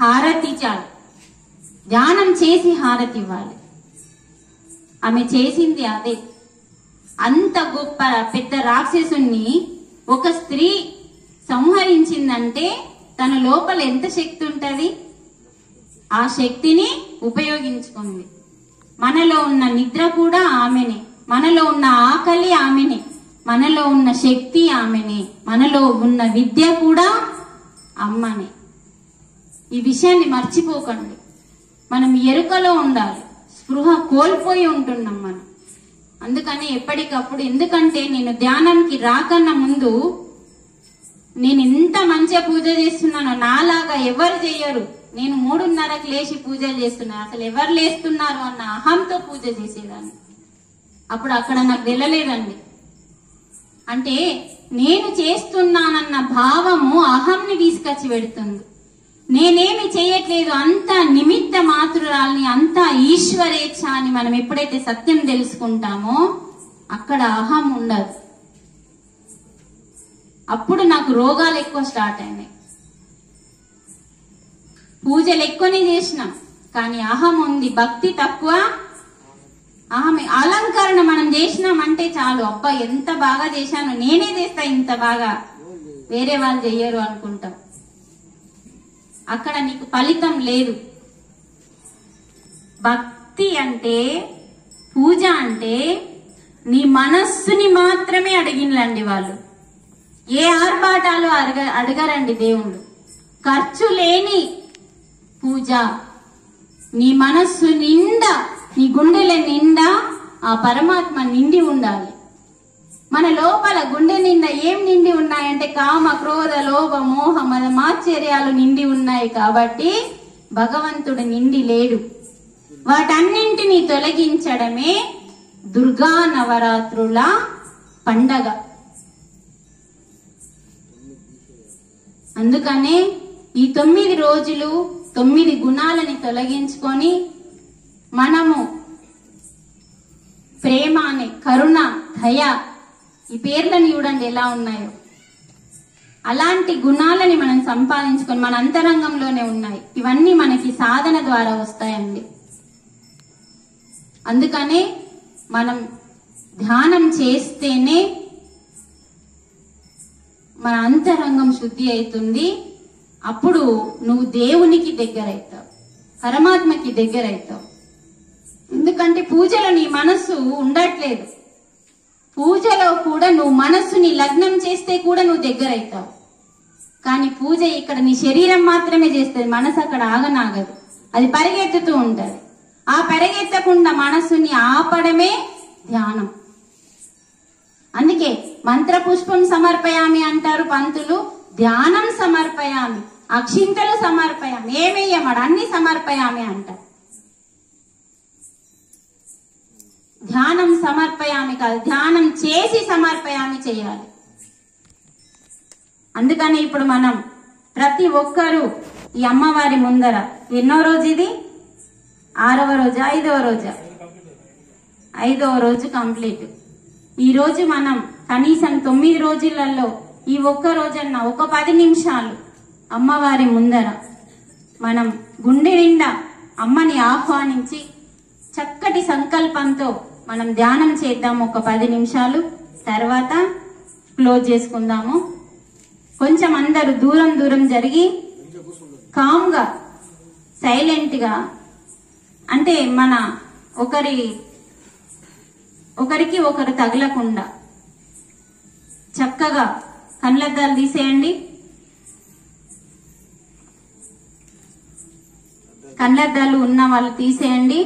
హారతి చాలు. ధ్యానం చేసి హారతి ఇవ్వాలి. ఆమె చేసింది అదే. అంత గొప్ప పెద్ద రాక్షసుని ఒక స్త్రీ సంహరించిందంటే తన లోపల ఎంత శక్తి ఉంటది? ఆ శక్తిని ఉపయోగించుకుంది. మనలో ఉన్న నిద్ర కూడా ఆమెనే, మనలో ఉన్న ఆకలి ఆమెనే, మనలో ఉన్న శక్తి ఆమెనే, మనలో ఉన్న విద్య కూడా అమ్మనే. ఈ విషయాన్ని మర్చిపోకండి. మనం ఎరుకలో ఉండాలి. స్పృహ కోల్పోయి ఉంటున్నాం మనం. అందుకని ఎప్పటికప్పుడు, ఎందుకంటే నేను ధ్యానానికి రాకన్నా ముందు నేను ఎంత మంచిగా పూజ చేస్తున్నానో నాలాగా ఎవరు చేయరు. నేను 3:30కి లేచి పూజలు చేస్తున్నాను. అసలు ఎవరు లేస్తున్నారు అన్న అహంతో పూజ చేసేదాన్ని. అప్పుడు అక్కడ నాకు వెళ్ళలేదండి. అంటే నేను చేస్తున్నానన్న భావము అహంని తీసుకొచ్చి పెడుతుంది. నేనేమి చేయట్లేదు, అంత నిమిత్త మాత్రురాల్ని, అంత ఈశ్వరేచ్ఛ అని మనం ఎప్పుడైతే సత్యం తెలుసుకుంటామో అక్కడ అహం ఉండదు. అప్పుడు నాకు రోగాలు ఎక్కువ స్టార్ట్ అయినాయి. పూజలు ఎక్కువనే చేసినాం, కానీ అహం ఉంది, భక్తి తక్కువ. ఆమె అలంకరణ మనం చేసినామంటే చాలు, అబ్బా ఎంత బాగా చేశాను, నేనే చేస్తా ఇంత బాగా, వేరే వాళ్ళు చెయ్యరు అనుకుంటాం. అక్కడ నీకు ఫలితం లేదు. భక్తి అంటే, పూజ అంటే నీ మనస్సుని మాత్రమే అడిగినలండి వాళ్ళు. ఏ ఆర్భాటాలు అడగరండి దేవుళ్ళు. ఖర్చు లేని పూజ, నీ మనస్సు నిండా, నీ గుండెల నిండా ఆ పరమాత్మ నిండి ఉండాలి. మన లోపల గుండె నిండా ఏం నిండి ఉన్నాయంటే కామ, క్రోధ, లోభ, మోహ, మద, మాత్సర్యాలు నిండి ఉన్నాయి. కాబట్టి భగవంతుడు నిండి లేడు. వాటన్నింటినీ తొలగించడమే దుర్గా నవరాత్రుల పండగ. అందుకనే ఈ 9 రోజులు 9 గుణాలని తొలగించుకొని మనము ప్రేమ అనే, కరుణ, దయ, ఈ పేర్లను చూడండి ఎలా ఉన్నాయో, అలాంటి గుణాలని మనం సంపాదించుకొని మన అంతరంగంలోనే ఉన్నాయి. ఇవన్నీ మనకి సాధన ద్వారా వస్తాయండి. అందుకనే మనం ధ్యానం చేస్తేనే మన అంతరంగం శుద్ధి అవుతుంది. అప్పుడు నువ్వు దేవునికి దగ్గర అవుతావు, పరమాత్మకి దగ్గర అవుతావు. ఎందుకంటే పూజలో నీ మనస్సు ఉండట్లేదు. పూజలో కూడా నువ్వు మనస్సుని లగ్నం చేస్తే కూడా నువ్వు దగ్గర అవుతావు. కానీ పూజ ఇక్కడ నీ శరీరం మాత్రమే చేస్తుంది, మనసు అక్కడ ఆగనాగదు, అది పరిగెత్తుతూ ఉంటది. ఆ పరిగెత్తకుండా మనస్సుని ఆపడమే ధ్యానం. అందుకే మంత్రపుష్పం సమర్పయామి అంటారు పంతులు, ధ్యానం సమర్పయామి, అక్షింతలు సమర్పయామి, ఏమేయమాడు అన్ని సమర్పయామి అంటారు. ధ్యానం సమర్పయామి కాదు, ధ్యానం చేసి సమర్పయామి చేయాలి. అందుకని ఇప్పుడు మనం ప్రతి ఒక్కరూ ఈ అమ్మవారి ముందర, ఎన్నో రోజు ఇది, 6వ రోజు, 5వ రోజు, 5వ రోజు కంప్లీట్. ఈ రోజు మనం కనీసం 9 రోజులలో ఈ ఒక్క రోజన్నా ఒక 10 నిమిషాలు అమ్మవారి ముందర మనం గుండె నిండా అమ్మని ఆహ్వానించి చక్కటి సంకల్పంతో మనం ధ్యానం చేద్దాము ఒక 10 నిమిషాలు. తర్వాత క్లోజ్ చేసుకుందాము. కొంచెం అందరూ దూరం దూరం జరిగి కామ్గా, సైలెంట్గా, అంటే మన ఒకరికి ఒకరు తగలకుండా చక్కగా కళ్ళద్దాలు తీసేయండి. కళ్ళద్దాలు ఉన్న వాళ్ళు తీసేయండి.